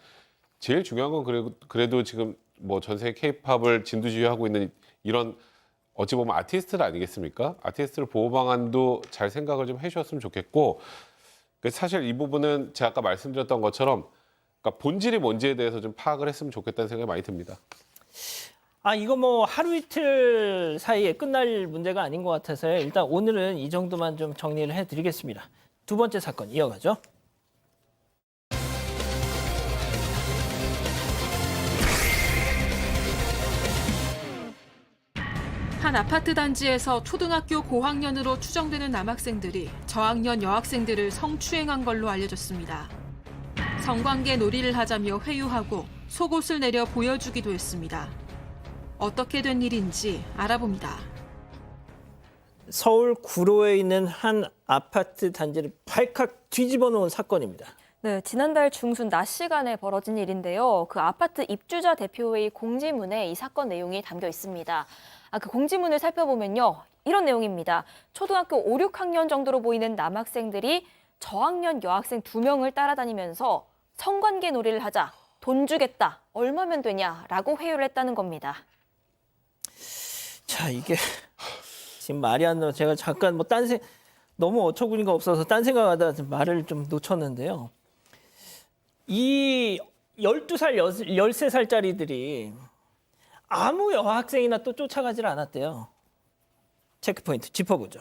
제일 중요한 건 그래도 지금 뭐 전 세계 K-팝을 진두지휘하고 있는 이런 어찌 보면 아티스트들 아니겠습니까? 아티스트를 보호 방안도 잘 생각을 좀 해주셨으면 좋겠고 사실 이 부분은 제가 아까 말씀드렸던 것처럼 그러니까 본질이 뭔지에 대해서 좀 파악을 했으면 좋겠다는 생각이 많이 듭니다.
이거 뭐 하루 이틀 사이에 끝날 문제가 아닌 것 같아서요. 일단 오늘은 이 정도만 좀 정리를 해드리겠습니다. 두 번째 사건 이어가죠.
한 아파트 단지에서 초등학교 고학년으로 추정되는 남학생들이 저학년 여학생들을 성추행한 걸로 알려졌습니다. 성관계 놀이를 하자며 회유하고 속옷을 내려 보여주기도 했습니다. 어떻게 된 일인지 알아봅니다.
서울 구로에 있는 한 아파트 단지를 발칵 뒤집어 놓은 사건입니다.
네, 지난달 중순 낮 시간에 벌어진 일인데요. 그 아파트 입주자 대표회의 공지문에 이 사건 내용이 담겨 있습니다. 그 공지문을 살펴보면요. 이런 내용입니다. 초등학교 5, 6학년 정도로 보이는 남학생들이 저학년 여학생 2명을 따라다니면서 성관계 놀이를 하자, 돈 주겠다, 얼마면 되냐라고 회유를 했다는 겁니다.
자, 이게 지금 말이 안 나와. 제가 잠깐 너무 어처구니가 없어서 딴 생각하다 말을 좀 놓쳤는데요. 이 12살, 13살짜리들이 아무 여학생이나 또 쫓아가질 않았대요. 체크포인트 짚어보죠.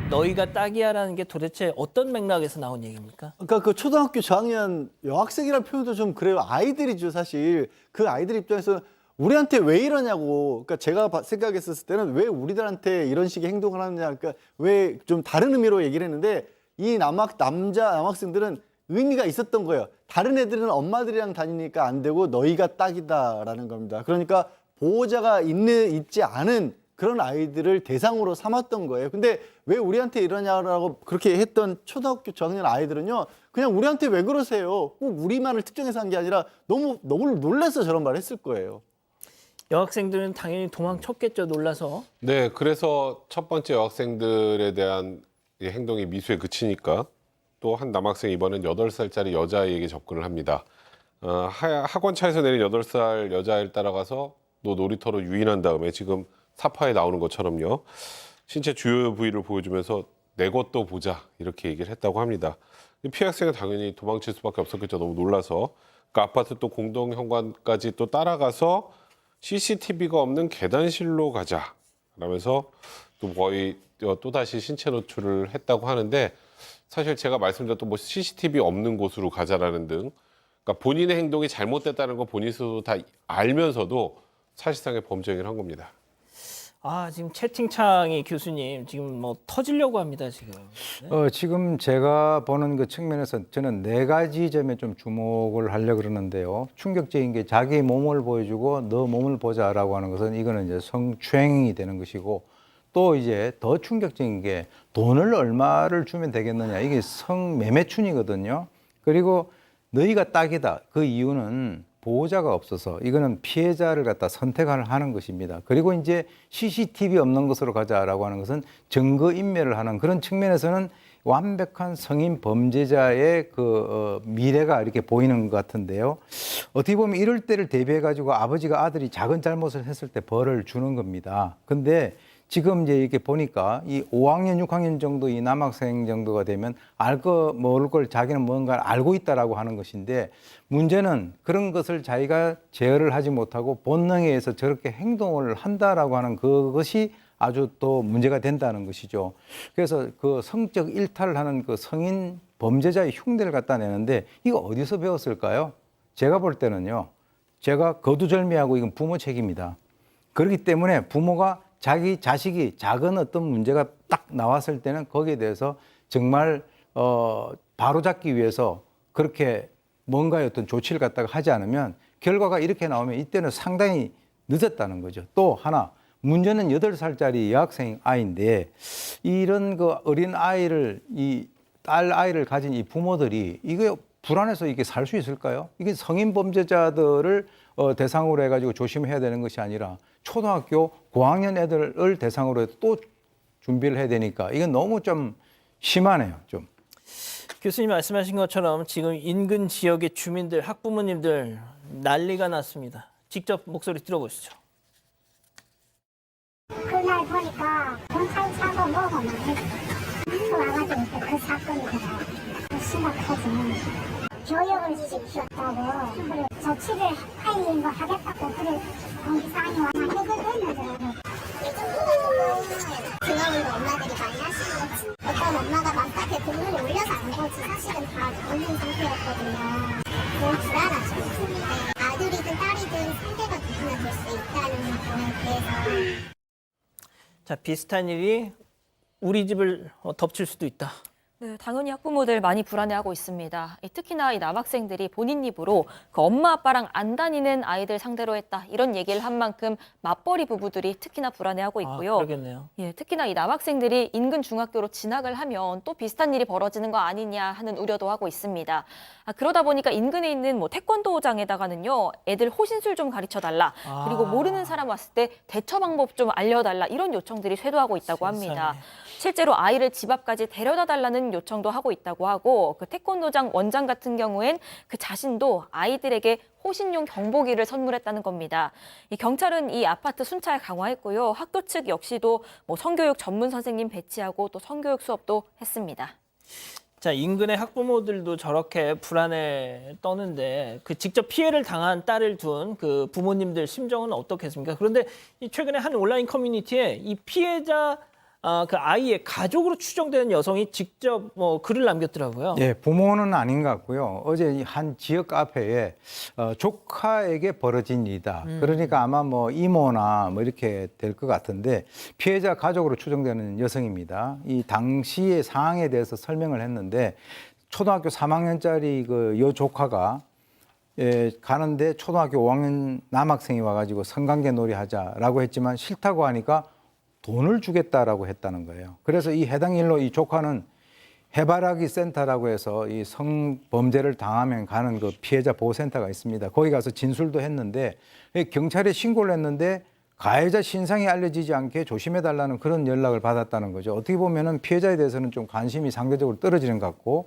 너희가 딱이야라는 게 도대체 어떤 맥락에서 나온 얘기입니까?
그러니까 그 초등학교 저학년 여학생이라는 표현도 좀 그래요. 아이들이죠, 사실. 그 아이들 입장에서 우리한테 왜 이러냐고. 그러니까 제가 생각했었을 때는 왜 우리들한테 이런 식의 행동을 하느냐. 그러니까 왜 좀 다른 의미로 얘기를 했는데 이 남학생들은 의미가 있었던 거예요. 다른 애들은 엄마들이랑 다니니까 안 되고 너희가 딱이다라는 겁니다. 그러니까 보호자가 있지 않은 그런 아이들을 대상으로 삼았던 거예요. 근데 왜 우리한테 이러냐라고 그렇게 했던 초등학교 저학년 아이들은요, 그냥 우리한테 왜 그러세요? 꼭 우리만을 특정해서 한 게 아니라 너무 놀라서 저런 말을 했을 거예요.
여학생들은 당연히 도망쳤겠죠, 놀라서.
네, 그래서 첫 번째 여학생들에 대한 이 행동이 미수에 그치니까 또 한 남학생이 이번엔 8살짜리 여자아이에게 접근을 합니다. 학원 차에서 내린 8살 여자아이를 따라가서 너 놀이터로 유인한 다음에 지금 사파에 나오는 것처럼요. 신체 주요 부위를 보여주면서 내 것도 보자 이렇게 얘기를 했다고 합니다. 피해 학생은 당연히 도망칠 수밖에 없었겠죠. 너무 놀라서. 그 아파트 또 공동 현관까지 또 따라가서 CCTV가 없는 계단실로 가자 라면서 또 거의 또다시 신체 노출을 했다고 하는데, 사실 제가 말씀드렸던 뭐 CCTV 없는 곳으로 가자라는 등, 그러니까 본인의 행동이 잘못됐다는 거 본인 스스로 다 알면서도 사실상의 범죄 행위를 한 겁니다.
지금 채팅창이 교수님 지금 뭐 터지려고 합니다, 지금. 네.
지금 제가 보는 그 측면에서 저는 4가지 점에 좀 주목을 하려고 그러는데요. 충격적인 게 자기 몸을 보여주고 너 몸을 보자라고 하는 것은 이거는 이제 성추행이 되는 것이고, 또 이제 더 충격적인 게 돈을 얼마를 주면 되겠느냐. 이게 성매매춘이거든요. 그리고 너희가 딱이다. 그 이유는 보호자가 없어서 이거는 피해자를 갖다 선택하는 것입니다. 그리고 이제 CCTV 없는 것으로 가자라고 하는 것은 증거인멸을 하는 그런 측면에서는 완벽한 성인 범죄자의 미래가 이렇게 보이는 것 같은데요. 어떻게 보면 이럴 때를 대비해 가지고 아버지가 아들이 작은 잘못을 했을 때 벌을 주는 겁니다. 근데 지금 이제 이렇게 보니까 이 5학년, 6학년 정도 이 남학생 정도가 되면 모를 걸 자기는 뭔가를 알고 있다라고 하는 것인데, 문제는 그런 것을 자기가 제어를 하지 못하고 본능에 의해서 저렇게 행동을 한다라고 하는 그것이 아주 또 문제가 된다는 것이죠. 그래서 그 성적 일탈을 하는 그 성인 범죄자의 흉내를 갖다 내는데 이거 어디서 배웠을까요? 제가 볼 때는요, 제가 거두절미하고 이건 부모 책임이다. 그렇기 때문에 부모가 자기 자식이 작은 어떤 문제가 딱 나왔을 때는 거기에 대해서 정말 바로잡기 위해서 그렇게 뭔가의 어떤 조치를 갖다가 하지 않으면 결과가 이렇게 나오면 이때는 상당히 늦었다는 거죠. 또 하나, 문제는 8살짜리 여학생 아이인데 이런 그 어린 아이를, 이 딸 아이를 가진 이 부모들이 이게 불안해서 이게 살 수 있을까요? 이게 성인 범죄자들을 대상으로 해가지고 조심해야 되는 것이 아니라 초등학교 고학년 애들을 대상으로 해서 또 준비를 해야 되니까 이건 너무 좀 심하네요, 좀.
교수님 말씀하신 것처럼 지금 인근 지역의 주민들, 학부모님들 난리가 났습니다. 직접 목소리 들어보시죠.
그날 보니까 경찰 차고 뭐고 막 와가지고 그 사건이 심각하지. 교육을 시켰다고 그리고 조치를 빨리 뭐 하겠다고 그래 공기상이 와서 해결 했는데 등하고도 엄마들이 많이 하시는 거지. 어떤 엄마가 맘카페 등록을 올려서 안 보지 사실은 다 올린 상태였거든요. 너무 불안하죠. 아들이든 딸이든 상대가 누구나 될 수 있다.
자, 비슷한 일이 우리 집을 덮칠 수도 있다.
네, 당연히 학부모들 많이 불안해하고 있습니다. 특히나 이 남학생들이 본인 입으로 그 엄마 아빠랑 안 다니는 아이들 상대로 했다 이런 얘기를 한 만큼 맞벌이 부부들이 특히나 불안해하고 있고요.
그러겠네요.
예, 특히나 이 남학생들이 인근 중학교로 진학을 하면 또 비슷한 일이 벌어지는 거 아니냐 하는 우려도 하고 있습니다. 그러다 보니까 인근에 있는 뭐 태권도장에다가는요, 애들 호신술 좀 가르쳐 달라. 그리고 모르는 사람 왔을 때 대처 방법 좀 알려달라 이런 요청들이 쇄도하고 있다고 합니다. 실제로 아이를 집 앞까지 데려다 달라는 요청도 하고 있다고 하고 그 태권도장 원장 같은 경우엔 그 자신도 아이들에게 호신용 경보기를 선물했다는 겁니다. 이 경찰은 이 아파트 순찰 강화했고요. 학교 측 역시도 뭐 성교육 전문 선생님 배치하고 또 성교육 수업도 했습니다.
자, 인근의 학부모들도 저렇게 불안에 떠는데 그 직접 피해를 당한 딸을 둔 그 부모님들 심정은 어떻겠습니까? 그런데 이 최근에 한 온라인 커뮤니티에 이 피해자 그 아이의 가족으로 추정되는 여성이 직접 뭐 글을 남겼더라고요.
예, 부모는 아닌 것 같고요. 어제 한 지역 카페에 조카에게 벌어진 일이다. 그러니까 아마 뭐 이모나 뭐 이렇게 될 것 같은데 피해자 가족으로 추정되는 여성입니다. 이 당시의 상황에 대해서 설명을 했는데 초등학교 3학년짜리 그 여 조카가 가는데 초등학교 5학년 남학생이 와가지고 성관계 놀이하자라고 했지만 싫다고 하니까 돈을 주겠다라고 했다는 거예요. 그래서 이 해당 일로 이 조카는 해바라기 센터라고 해서 이 성범죄를 당하면 가는 그 피해자 보호센터가 있습니다. 거기 가서 진술도 했는데 경찰에 신고를 했는데 가해자 신상이 알려지지 않게 조심해달라는 그런 연락을 받았다는 거죠. 어떻게 보면은 피해자에 대해서는 좀 관심이 상대적으로 떨어지는 것 같고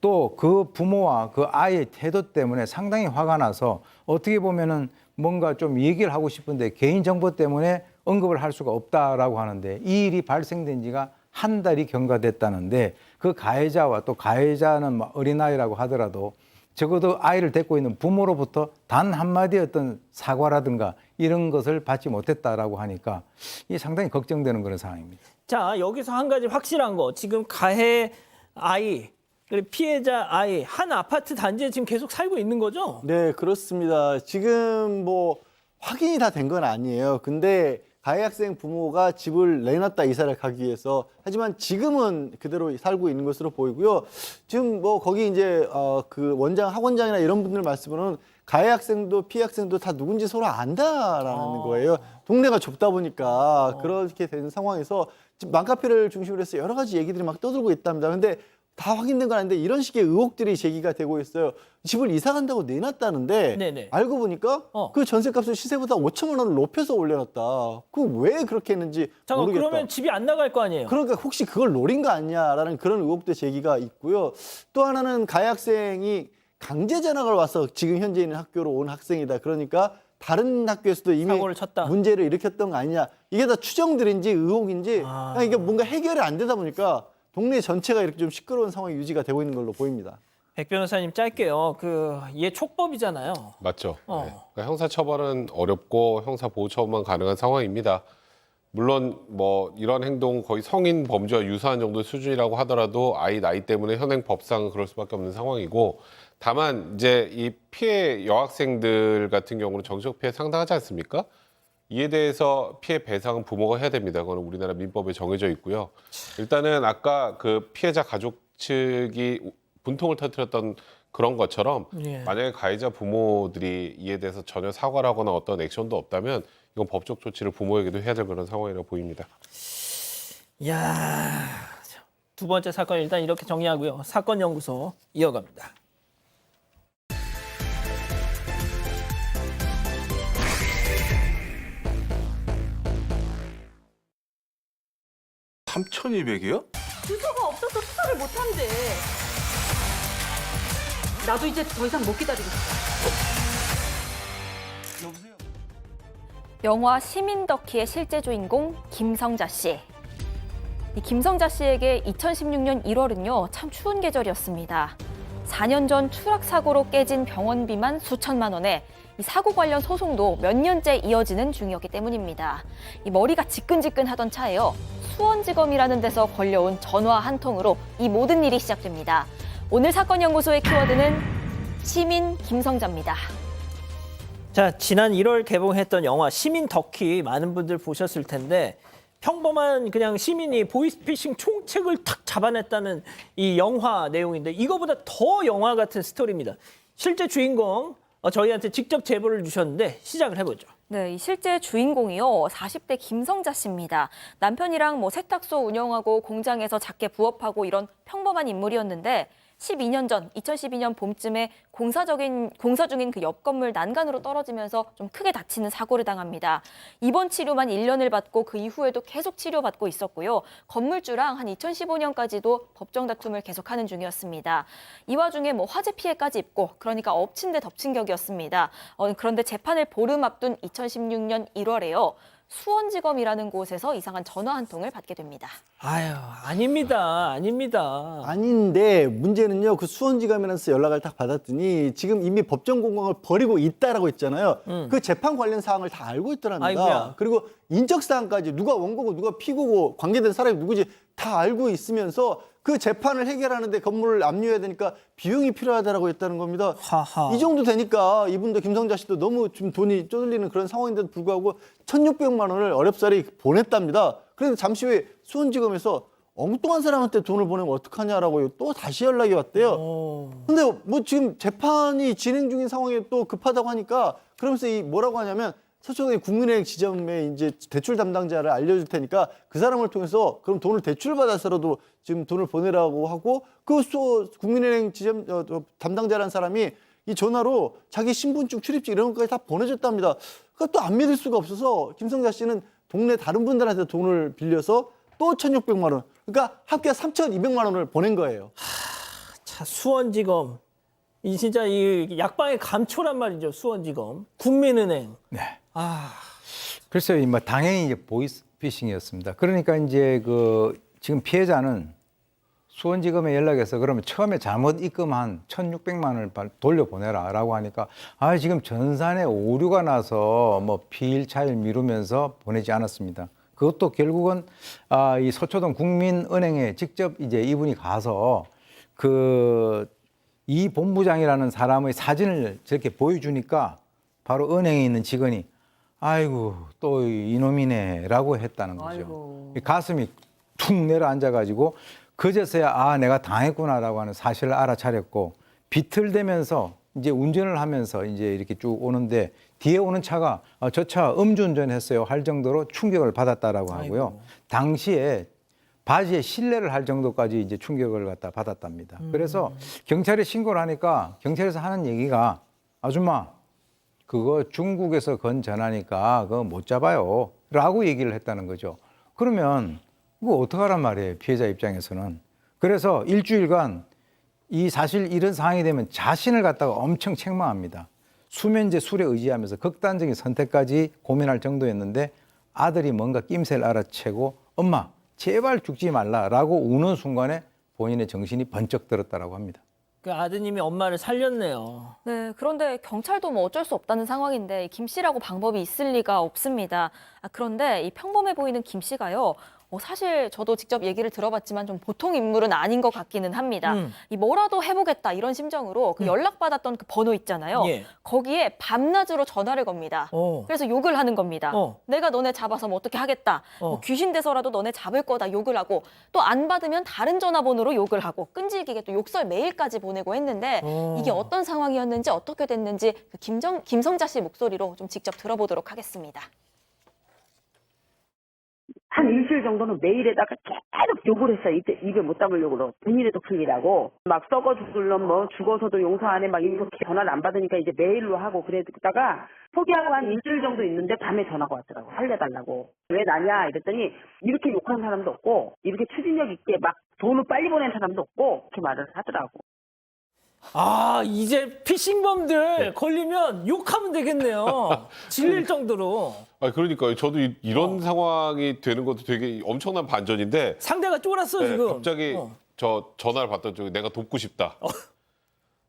또 그 부모와 그 아이의 태도 때문에 상당히 화가 나서 어떻게 보면은 뭔가 좀 얘기를 하고 싶은데 개인정보 때문에 언급을 할 수가 없다라고 하는데 이 일이 발생된 지가 한 달이 경과됐다는데 그 가해자와 또 가해자는 어린아이라고 하더라도 적어도 아이를 데리고 있는 부모로부터 단 한마디 어떤 사과라든가 이런 것을 받지 못했다라고 하니까 이게 상당히 걱정되는 그런 상황입니다.
자, 여기서 한 가지 확실한 거. 지금 가해 아이, 그리고 피해자 아이 한 아파트 단지에 지금 계속 살고 있는 거죠?
네, 그렇습니다. 지금 뭐 확인이 다 된 건 아니에요. 근데 가해 학생 부모가 집을 내놨다 이사를 가기 위해서 하지만 지금은 그대로 살고 있는 것으로 보이고요. 지금 뭐 거기 이제 그 원장 학원장이나 이런 분들 말씀으로는 가해 학생도 피해 학생도 다 누군지 서로 안다라는 거예요. 동네가 좁다 보니까 그렇게 된 상황에서 지금 맘카페를 중심으로 해서 여러 가지 얘기들이 막 떠들고 있답니다. 근데 다 확인된 건 아닌데 이런 식의 의혹들이 제기가 되고 있어요. 집을 이사 간다고 내놨다는데
네네.
알고 보니까 그 전세값을 시세보다 5천만 원을 높여서 올려놨다. 그 왜 그렇게 했는지
잠깐
모르겠다.
그러면 집이 안 나갈 거 아니에요?
그러니까 혹시 그걸 노린 거 아니냐라는 그런 의혹도 제기가 있고요. 또 하나는 가해 학생이 강제 전학을 와서 지금 현재 있는 학교로 온 학생이다. 그러니까 다른 학교에서도 이미
사고를 쳤다.
문제를 일으켰던 거 아니냐. 이게 다 추정들인지 의혹인지 그냥 이게 뭔가 해결이 안 되다 보니까 동네 전체가 이렇게 좀 시끄러운 상황이 유지가 되고 있는 걸로 보입니다.
백 변호사님 짧게요. 얘 촉법이잖아요.
맞죠. 네. 그러니까 형사처벌은 어렵고 형사보호처벌만 가능한 상황입니다. 물론 뭐 이런 행동 거의 성인 범죄와 유사한 정도의 수준이라고 하더라도 아이 나이 때문에 현행 법상은 그럴 수밖에 없는 상황이고 다만 이제 이 피해 여학생들 같은 경우는 정신적 피해 상당하지 않습니까? 이에 대해서 피해 배상은 부모가 해야 됩니다. 그건 우리나라 민법에 정해져 있고요. 일단은 아까 그 피해자 가족 측이 분통을 터뜨렸던 그런 것처럼 만약에 가해자 부모들이 이에 대해서 전혀 사과를 하거나 어떤 액션도 없다면 이건 법적 조치를 부모에게도 해야 될 그런 상황이라고 보입니다.
이야, 두 번째 사건 일단 이렇게 정리하고요. 사건 연구소 이어갑니다.
(3,200이요)
주소가 없어서 수사를 못한대. 나도 이제 더 이상 못 기다리겠어.
영화 시민더키의 실제 주인공 김성자 씨. 이 김성자 씨에게 2016년 1월은요, 참 추운 계절이었습니다. 4년 전 추락 사고로 깨진 병원비만 수천만 원에 이 사고 관련 소송도 몇 년째 이어지는 중이었기 때문입니다. 이 머리가 지끈지끈하던 차에요. 수원지검이라는 데서 걸려온 전화 한 통으로 이 모든 일이 시작됩니다. 오늘 사건 연구소의 키워드는 시민 김성자입니다.
자, 지난 1월 개봉했던 영화 시민 덕키 많은 분들 보셨을 텐데 평범한 그냥 시민이 보이스피싱 총책을 탁 잡아냈다는 이 영화 내용인데 이거보다 더 영화 같은 스토리입니다. 실제 주인공 저희한테 직접 제보를 주셨는데 시작을 해보죠.
네, 이 실제 주인공이요. 40대 김성자 씨입니다. 남편이랑 뭐 세탁소 운영하고 공장에서 작게 부업하고 이런 평범한 인물이었는데 12년 전 2012년 봄쯤에 공사 중인 그 옆 건물 난간으로 떨어지면서 좀 크게 다치는 사고를 당합니다. 입원 치료만 1년을 받고 그 이후에도 계속 치료받고 있었고요. 건물주랑 한 2015년까지도 법정 다툼을 계속하는 중이었습니다. 이 와중에 뭐 화재 피해까지 입고 그러니까 엎친 데 덮친 격이었습니다. 그런데 재판을 보름 앞둔 2016년 1월에요. 수원지검이라는 곳에서 이상한 전화 한 통을 받게 됩니다.
아유, 아닙니다.
아닌데 문제는요. 그 수원지검에서 연락을 딱 받았더니 지금 이미 법정 공방을 벌이고 있다라고 했잖아요. 그 재판 관련 사항을 다 알고 있더랍니다.
아이고야.
그리고 인적 사항까지 누가 원고고 누가 피고고 관계된 사람이 누구지 다 알고 있으면서 그 재판을 해결하는데 건물을 압류해야 되니까 비용이 필요하다라고 했다는 겁니다.
하하.
이 정도 되니까 이분도 김성자 씨도 너무 좀 돈이 쪼들리는 그런 상황인데도 불구하고 1,600만 원을 어렵사리 보냈답니다. 그래서 잠시 후에 수원지검에서 엉뚱한 사람한테 돈을 보내면 어떡하냐라고 또 다시 연락이 왔대요. 근데 뭐 지금 재판이 진행 중인 상황에 또 급하다고 하니까 그러면서 이 뭐라고 하냐면 서초동의 국민은행 지점에 이제 대출 담당자를 알려줄 테니까 그 사람을 통해서 그럼 돈을 대출받아서라도 지금 돈을 보내라고 하고 그 국민은행 지점 담당자라는 사람이 이 전화로 자기 신분증, 출입증 이런 것까지 다 보내줬답니다. 그러니까 또 안 믿을 수가 없어서 김성자 씨는 동네 다른 분들한테 돈을 빌려서 또 1,600만 원, 그러니까 합계 3,200만 원을 보낸 거예요.
자, 수원지검. 이 진짜 이 약방의 감초란 말이죠. 수원지검. 국민은행.
네.
아,
글쎄요, 뭐 당연히 이제 보이스피싱이었습니다. 그러니까 이제 그 지금 피해자는 수원지검에 연락해서 그러면 처음에 잘못 입금한 1,600만 원을 돌려보내라라고 하니까 지금 전산에 오류가 나서 뭐 피일차일 미루면서 보내지 않았습니다. 그것도 결국은 이 서초동 국민은행에 직접 이제 이분이 가서 이 본부장이라는 사람의 사진을 저렇게 보여주니까 바로 은행에 있는 직원이 아이고 또 이놈이네라고 했다는 거죠.
아이고.
가슴이 툭 내려앉아가지고 그제서야 내가 당했구나라고 하는 사실을 알아차렸고 비틀대면서 이제 운전을 하면서 이제 이렇게 쭉 오는데 뒤에 오는 차가 저 차 음주운전했어요 할 정도로 충격을 받았다라고 하고요.
아이고.
당시에 바지에 실례를 할 정도까지 이제 충격을 갖다 받았답니다. 그래서 경찰에 신고를 하니까 경찰에서 하는 얘기가 아줌마 그거 중국에서 건 전화니까 그거 못 잡아요 라고 얘기를 했다는 거죠. 그러면 이거 어떡하란 말이에요, 피해자 입장에서는. 그래서 일주일간 이 사실 이런 상황이 되면 자신을 갖다가 엄청 책망합니다. 수면제 술에 의지하면서 극단적인 선택까지 고민할 정도였는데 아들이 뭔가 낌새를 알아채고 엄마 제발 죽지 말라라고 우는 순간에 본인의 정신이 번쩍 들었다라고 합니다.
그 아드님이 엄마를 살렸네요.
네, 그런데 경찰도 뭐 어쩔 수 없다는 상황인데 김 씨라고 방법이 있을 리가 없습니다. 그런데 이 평범해 보이는 김 씨가요. 사실 저도 직접 얘기를 들어봤지만 좀 보통 인물은 아닌 것 같기는 합니다. 이 뭐라도 해보겠다 이런 심정으로 그 연락받았던 그 번호 있잖아요.
예.
거기에 밤낮으로 전화를 겁니다. 그래서 욕을 하는 겁니다. 내가 너네 잡아서 뭐 어떻게 하겠다. 뭐 귀신 돼서라도 너네 잡을 거다 욕을 하고 또 안 받으면 다른 전화번호로 욕을 하고 끈질기게 또 욕설 메일까지 보내고 했는데 이게 어떤 상황이었는지 어떻게 됐는지 그 김성자 씨 목소리로 좀 직접 들어보도록 하겠습니다.
한 일주일 정도는 메일에다가 계속 욕을 했어요. 이때 입에 못 담으려고 본인에도 풀리라고 막 썩어 죽을 놈 뭐 죽어서도 용서 안 해 막 이렇게 전화를 안 받으니까 이제 메일로 하고 그러다가 포기하고 한 일주일 정도 있는데 밤에 전화가 왔더라고. 살려달라고. 왜 나냐 이랬더니 이렇게 욕한 사람도 없고 이렇게 추진력 있게 막 돈을 빨리 보낸 사람도 없고 이렇게 말을 하더라고.
이제 피싱범들 걸리면 욕하면 되겠네요. 질릴 정도로.
그러니까요. 저도 이런 상황이 되는 것도 되게 엄청난 반전인데
상대가 쫄았어
네,
지금.
갑자기 저 전화를 받던 쪽에 내가 돕고 싶다.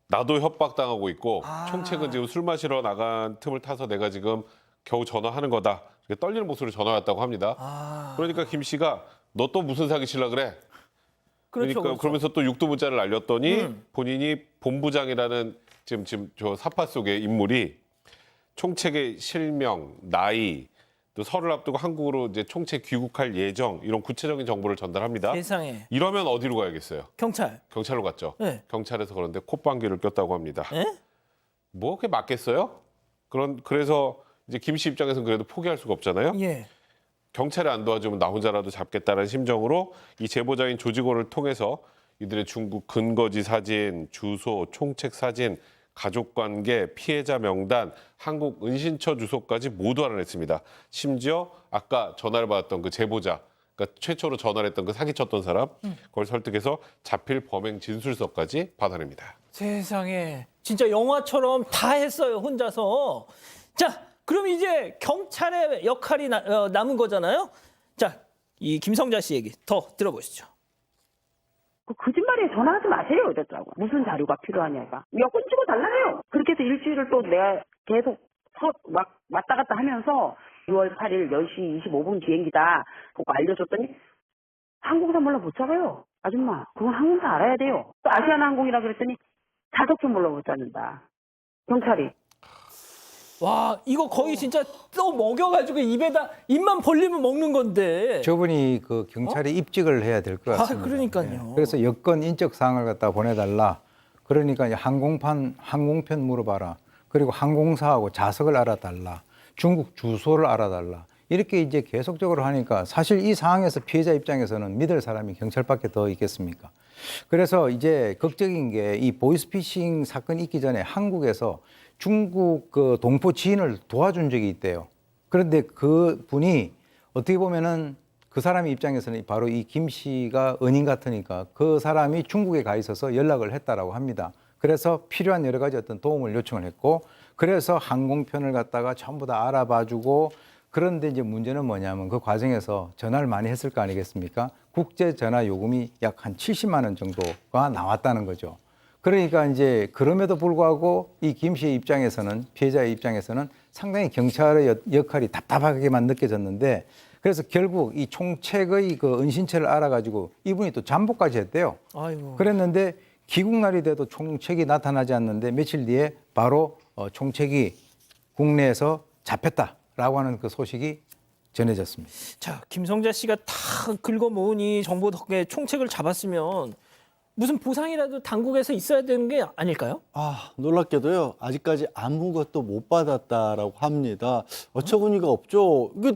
나도 협박당하고 있고 총책은 지금 술 마시러 나간 틈을 타서 내가 지금 겨우 전화하는 거다. 이렇게 떨리는 목소리로 전화 왔다고 합니다. 그러니까 김 씨가 너 또 무슨 사기 칠라 그래?
그렇죠, 그렇죠.
그러면서 또 육두 문자를 알렸더니 본인이 본부장이라는 지금 저 사파 속의 인물이 총책의 실명, 나이, 또 설을 앞두고 한국으로 이제 총체 귀국할 예정 이런 구체적인 정보를 전달합니다.
세상에.
이러면 어디로 가야겠어요?
경찰.
경찰로 갔죠.
네.
경찰에서 그런데 콧방귀를 꼈다고 합니다.
예?
뭐 그게 맞겠어요? 그래서 이제 김 씨 입장에서는 그래도 포기할 수가 없잖아요.
예.
경찰이 안 도와주면 나 혼자라도 잡겠다는 심정으로 이 제보자인 조직원을 통해서 이들의 중국 근거지 사진, 주소, 총책 사진, 가족관계, 피해자 명단, 한국 은신처 주소까지 모두 알아냈습니다. 심지어 아까 전화를 받았던 그 제보자, 그러니까 최초로 전화를 했던 그 사기쳤던 사람, 그걸 설득해서 잡힐 범행 진술서까지 받아냅니다.
세상에. 진짜 영화처럼 다 했어요, 혼자서. 자, 그럼 이제 경찰의 역할이 남은 거잖아요. 자, 이 김성자 씨 얘기 더 들어보시죠.
그 거짓말에 전화하지 마세요 이랬더라고. 무슨 자료가 필요하냐가. 여권 찍어달라요. 그렇게 해서 일주일을 또 내가 계속 왔다 갔다 하면서 6월 8일 10시 25분 비행기다. 그거 알려줬더니 항공사 몰라 못 잡아요. 아줌마 그건 항공사 알아야 돼요. 또 아시아나항공이라 그랬더니 자석좀 몰라 못 잡는다. 경찰이.
와, 이거 거의 진짜 또 먹여가지고 입에다 입만 벌리면 먹는 건데.
저분이 그 경찰에 입직을 해야 될 것 같습니다.
그러니까요.
그래서 여권 인적 사항을 갖다 보내달라. 그러니까 이제 항공편 물어봐라. 그리고 항공사하고 좌석을 알아달라. 중국 주소를 알아달라. 이렇게 이제 계속적으로 하니까 사실 이 상황에서 피해자 입장에서는 믿을 사람이 경찰밖에 더 있겠습니까? 그래서 이제 걱정인 게 이 보이스피싱 사건이 있기 전에 한국에서 중국 그 동포 지인을 도와준 적이 있대요. 그런데 그 분이 어떻게 보면은 그 사람의 입장에서는 바로 이 김 씨가 은인 같으니까 그 사람이 중국에 가 있어서 연락을 했다라고 합니다. 그래서 필요한 여러 가지 어떤 도움을 요청을 했고, 그래서 항공편을 갖다가 전부 다 알아봐주고, 그런데 이제 문제는 뭐냐면 그 과정에서 전화를 많이 했을 거 아니겠습니까? 국제 전화 요금이 약 한 70만 원 정도가 나왔다는 거죠. 그러니까 이제 그럼에도 불구하고 이 김 씨의 입장에서는, 피해자의 입장에서는 상당히 경찰의 역할이 답답하게만 느껴졌는데, 그래서 결국 이 총책의 그 은신처를 알아가지고 이분이 또 잠복까지 했대요.
아이고.
그랬는데 귀국날이 돼도 총책이 나타나지 않는데 며칠 뒤에 바로 총책이 국내에서 잡혔다라고 하는 그 소식이 전해졌습니다.
자, 김성자 씨가 다 긁어 모은 이 정보 덕에 총책을 잡았으면 무슨 보상이라도 당국에서 있어야 되는 게 아닐까요?
아, 놀랍게도요. 아직까지 아무것도 못 받았다라고 합니다. 어처구니가 없죠. 이게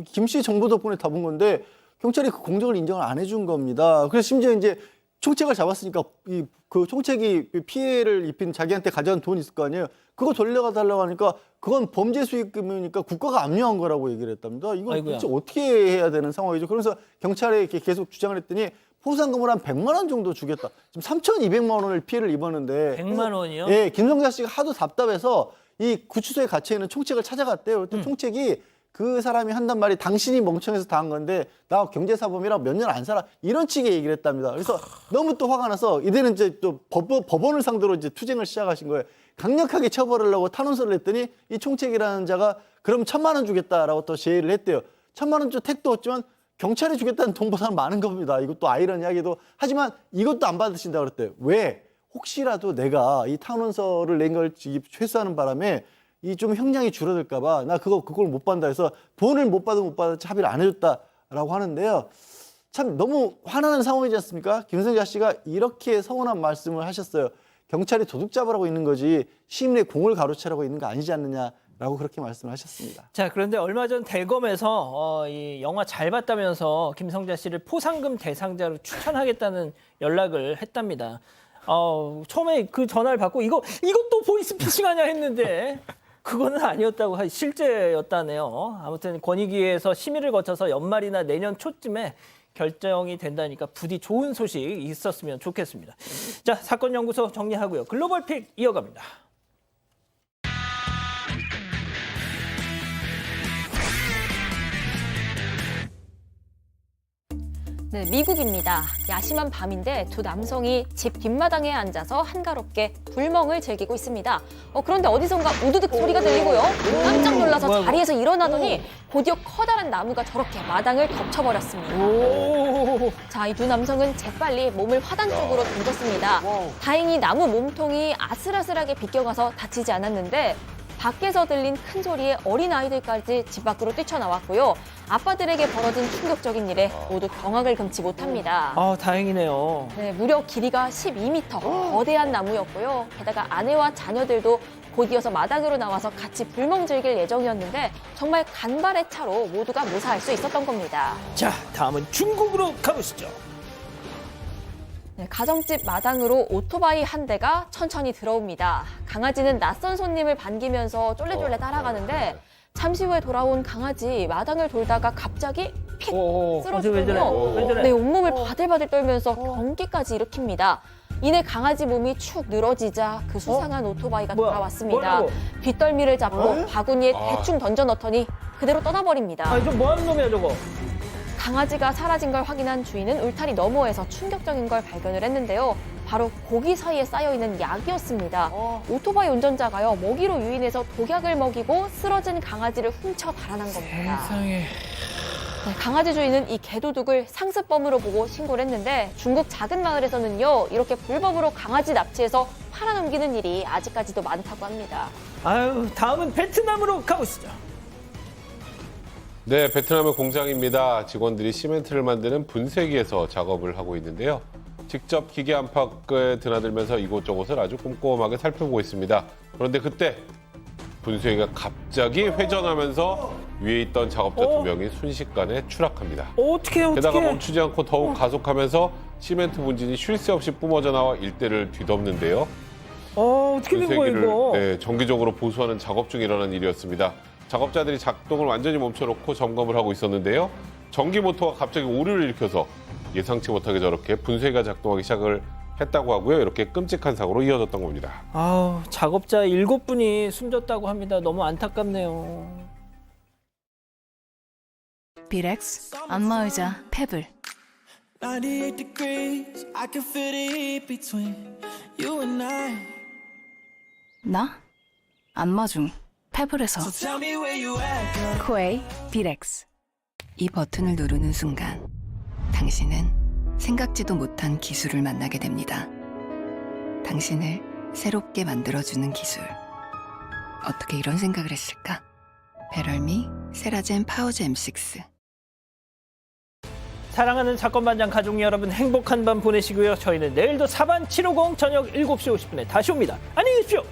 김 씨 정보 덕분에 잡은 건데 경찰이 그 공정을 인정을 안 해준 겁니다. 그래서 심지어 이제 총책을 잡았으니까 그 총책이 피해를 입힌 자기한테 가져간 돈이 있을 거 아니에요. 그거 돌려가 달라고 하니까 그건 범죄 수익금이니까 국가가 압류한 거라고 얘기를 했답니다. 이거 도대체 어떻게 해야 되는 상황이죠. 그래서 경찰에 이렇게 계속 주장을 했더니 포상금을 한 100만 원 정도 주겠다. 지금 3,200만 원을 피해를 입었는데.
100만 원이요?
예, 김성자 씨가 하도 답답해서 이 구치소에 갇혀 있는 총책을 찾아갔대요. 그랬더니 총책이 그 사람이 한단 말이 당신이 멍청해서 당한 건데 나 경제사범이라 몇 년 안 살아. 이런 식의 얘기를 했답니다. 그래서 너무 또 화가 나서 이들은 이제 또 법원을 상대로 이제 투쟁을 시작하신 거예요. 강력하게 처벌하려고 탄원서를 냈더니 이 총책이라는 자가 그럼 1,000만 원 주겠다라고 또 제의를 했대요. 1,000만 원 좀 택도 없지만 경찰이 주겠다는 돈보다는 많은 겁니다. 이것도 아이러니하게도. 하지만 이것도 안 받으신다고 그랬대요. 왜? 혹시라도 내가 이 탄원서를 낸 걸 회수하는 바람에 이 좀 형량이 줄어들까 봐 나 그걸 못 받는다 해서 돈을 못 받을지 합의를 안 해줬다라고 하는데요. 참 너무 화나는 상황이지 않습니까? 김성자 씨가 이렇게 서운한 말씀을 하셨어요. 경찰이 도둑 잡으라고 있는 거지 시민의 공을 가로채라고 있는 거 아니지 않느냐라고 그렇게 말씀을 하셨습니다.
자, 그런데 얼마 전 델검에서 이 영화 잘 봤다면서 김성자 씨를 포상금 대상자로 추천하겠다는 연락을 했답니다. 처음에 그 전화를 받고 이것도 보이스피싱하냐 했는데 그거는 아니었다고 실제였다네요. 아무튼 권익위에서 심의를 거쳐서 연말이나 내년 초쯤에 결정이 된다니까 부디 좋은 소식 있었으면 좋겠습니다. 자, 사건 연구소 정리하고요. 글로벌 픽 이어갑니다.
네, 미국입니다. 야심한 밤인데 두 남성이 집 뒷마당에 앉아서 한가롭게 불멍을 즐기고 있습니다. 그런데 어디선가 우두둑 소리가 들리고요. 깜짝 놀라서 자리에서 일어나더니 곧이어 커다란 나무가 저렇게 마당을 덮쳐버렸습니다. 자, 이 두 남성은 재빨리 몸을 화단 쪽으로 던졌습니다. 다행히 나무 몸통이 아슬아슬하게 비껴가서 다치지 않았는데 밖에서 들린 큰 소리에 어린 아이들까지 집 밖으로 뛰쳐나왔고요. 아빠들에게 벌어진 충격적인 일에 모두 경악을 금치 못합니다.
아, 다행이네요.
네, 무려 길이가 12m, 거대한 나무였고요. 게다가 아내와 자녀들도 곧 이어서 마당으로 나와서 같이 불멍 즐길 예정이었는데 정말 간발의 차로 모두가 무사할 수 있었던 겁니다.
자, 다음은 중국으로 가보시죠.
네, 가정집 마당으로 오토바이 한 대가 천천히 들어옵니다. 강아지는 낯선 손님을 반기면서 쫄래쫄래 따라가는데 잠시 후에 돌아온 강아지 마당을 돌다가 갑자기 픽
왜 저래?
쓰러지고요.
왜 저래?
네, 온몸을 바들바들 떨면서 경기까지 일으킵니다. 이내 강아지 몸이 축 늘어지자 그 수상한 오토바이가
뭐야?
돌아왔습니다.
뭐라고?
뒷덜미를 잡고 바구니에 대충 던져 넣더니 그대로 떠나버립니다.
아, 저 뭐 하는 놈이야, 저거?
강아지가 사라진 걸 확인한 주인은 울타리 너머에서 충격적인 걸 발견을 했는데요. 바로 고기 사이에 쌓여있는 약이었습니다. 오토바이 운전자가요, 먹이로 유인해서 독약을 먹이고 쓰러진 강아지를 훔쳐 달아난 겁니다.
세상에.
네, 강아지 주인은 이 개도둑을 상습범으로 보고 신고를 했는데 중국 작은 마을에서는요, 이렇게 불법으로 강아지 납치해서 팔아넘기는 일이 아직까지도 많다고 합니다.
아유, 다음은 베트남으로 가보시죠.
네, 베트남의 공장입니다. 직원들이 시멘트를 만드는 분쇄기에서 작업을 하고 있는데요. 직접 기계 안팎에 드나들면서 이곳저곳을 아주 꼼꼼하게 살펴보고 있습니다. 그런데 그때 분쇄기가 갑자기 회전하면서 위에 있던 작업자 2명이 순식간에 추락합니다.
어떻게
게다가 멈추지 않고 더욱 가속하면서 시멘트 분진이 쉴 새 없이 뿜어져 나와 일대를 뒤덮는데요.
어떻게 된 거야, 이거?
네, 정기적으로 보수하는 작업 중 일어난 일이었습니다. 작업자들이 작동을 완전히 멈춰놓고 점검을 하고 있었는데요. 전기 모터가 갑자기 오류를 일으켜서 예상치 못하게 저렇게 분쇄기가 작동하기 시작을 했다고 하고요. 이렇게 끔찍한 사고로 이어졌던 겁니다.
아우, 작업자 7분이 숨졌다고 합니다. 너무 안타깝네요.
비렉스 안마의자 페블.
98 degrees, I can feel the heat between you and I.
나 안마 중 페블에서.
So tell me where you at, girl.
코에이 비렉스.
이 버튼을 누르는 순간 당신은 생각지도 못한 기술을 만나게 됩니다. 당신을 새롭게 만들어주는 기술. 어떻게 이런 생각을 했을까? 베럴미 세라젬 파워즈 M6.
사랑하는 사건반장 가족 여러분, 행복한 밤 보내시고요. 저희는 내일도 사반 750 저녁 7시 50분에 다시 옵니다. 안녕히 계십시오.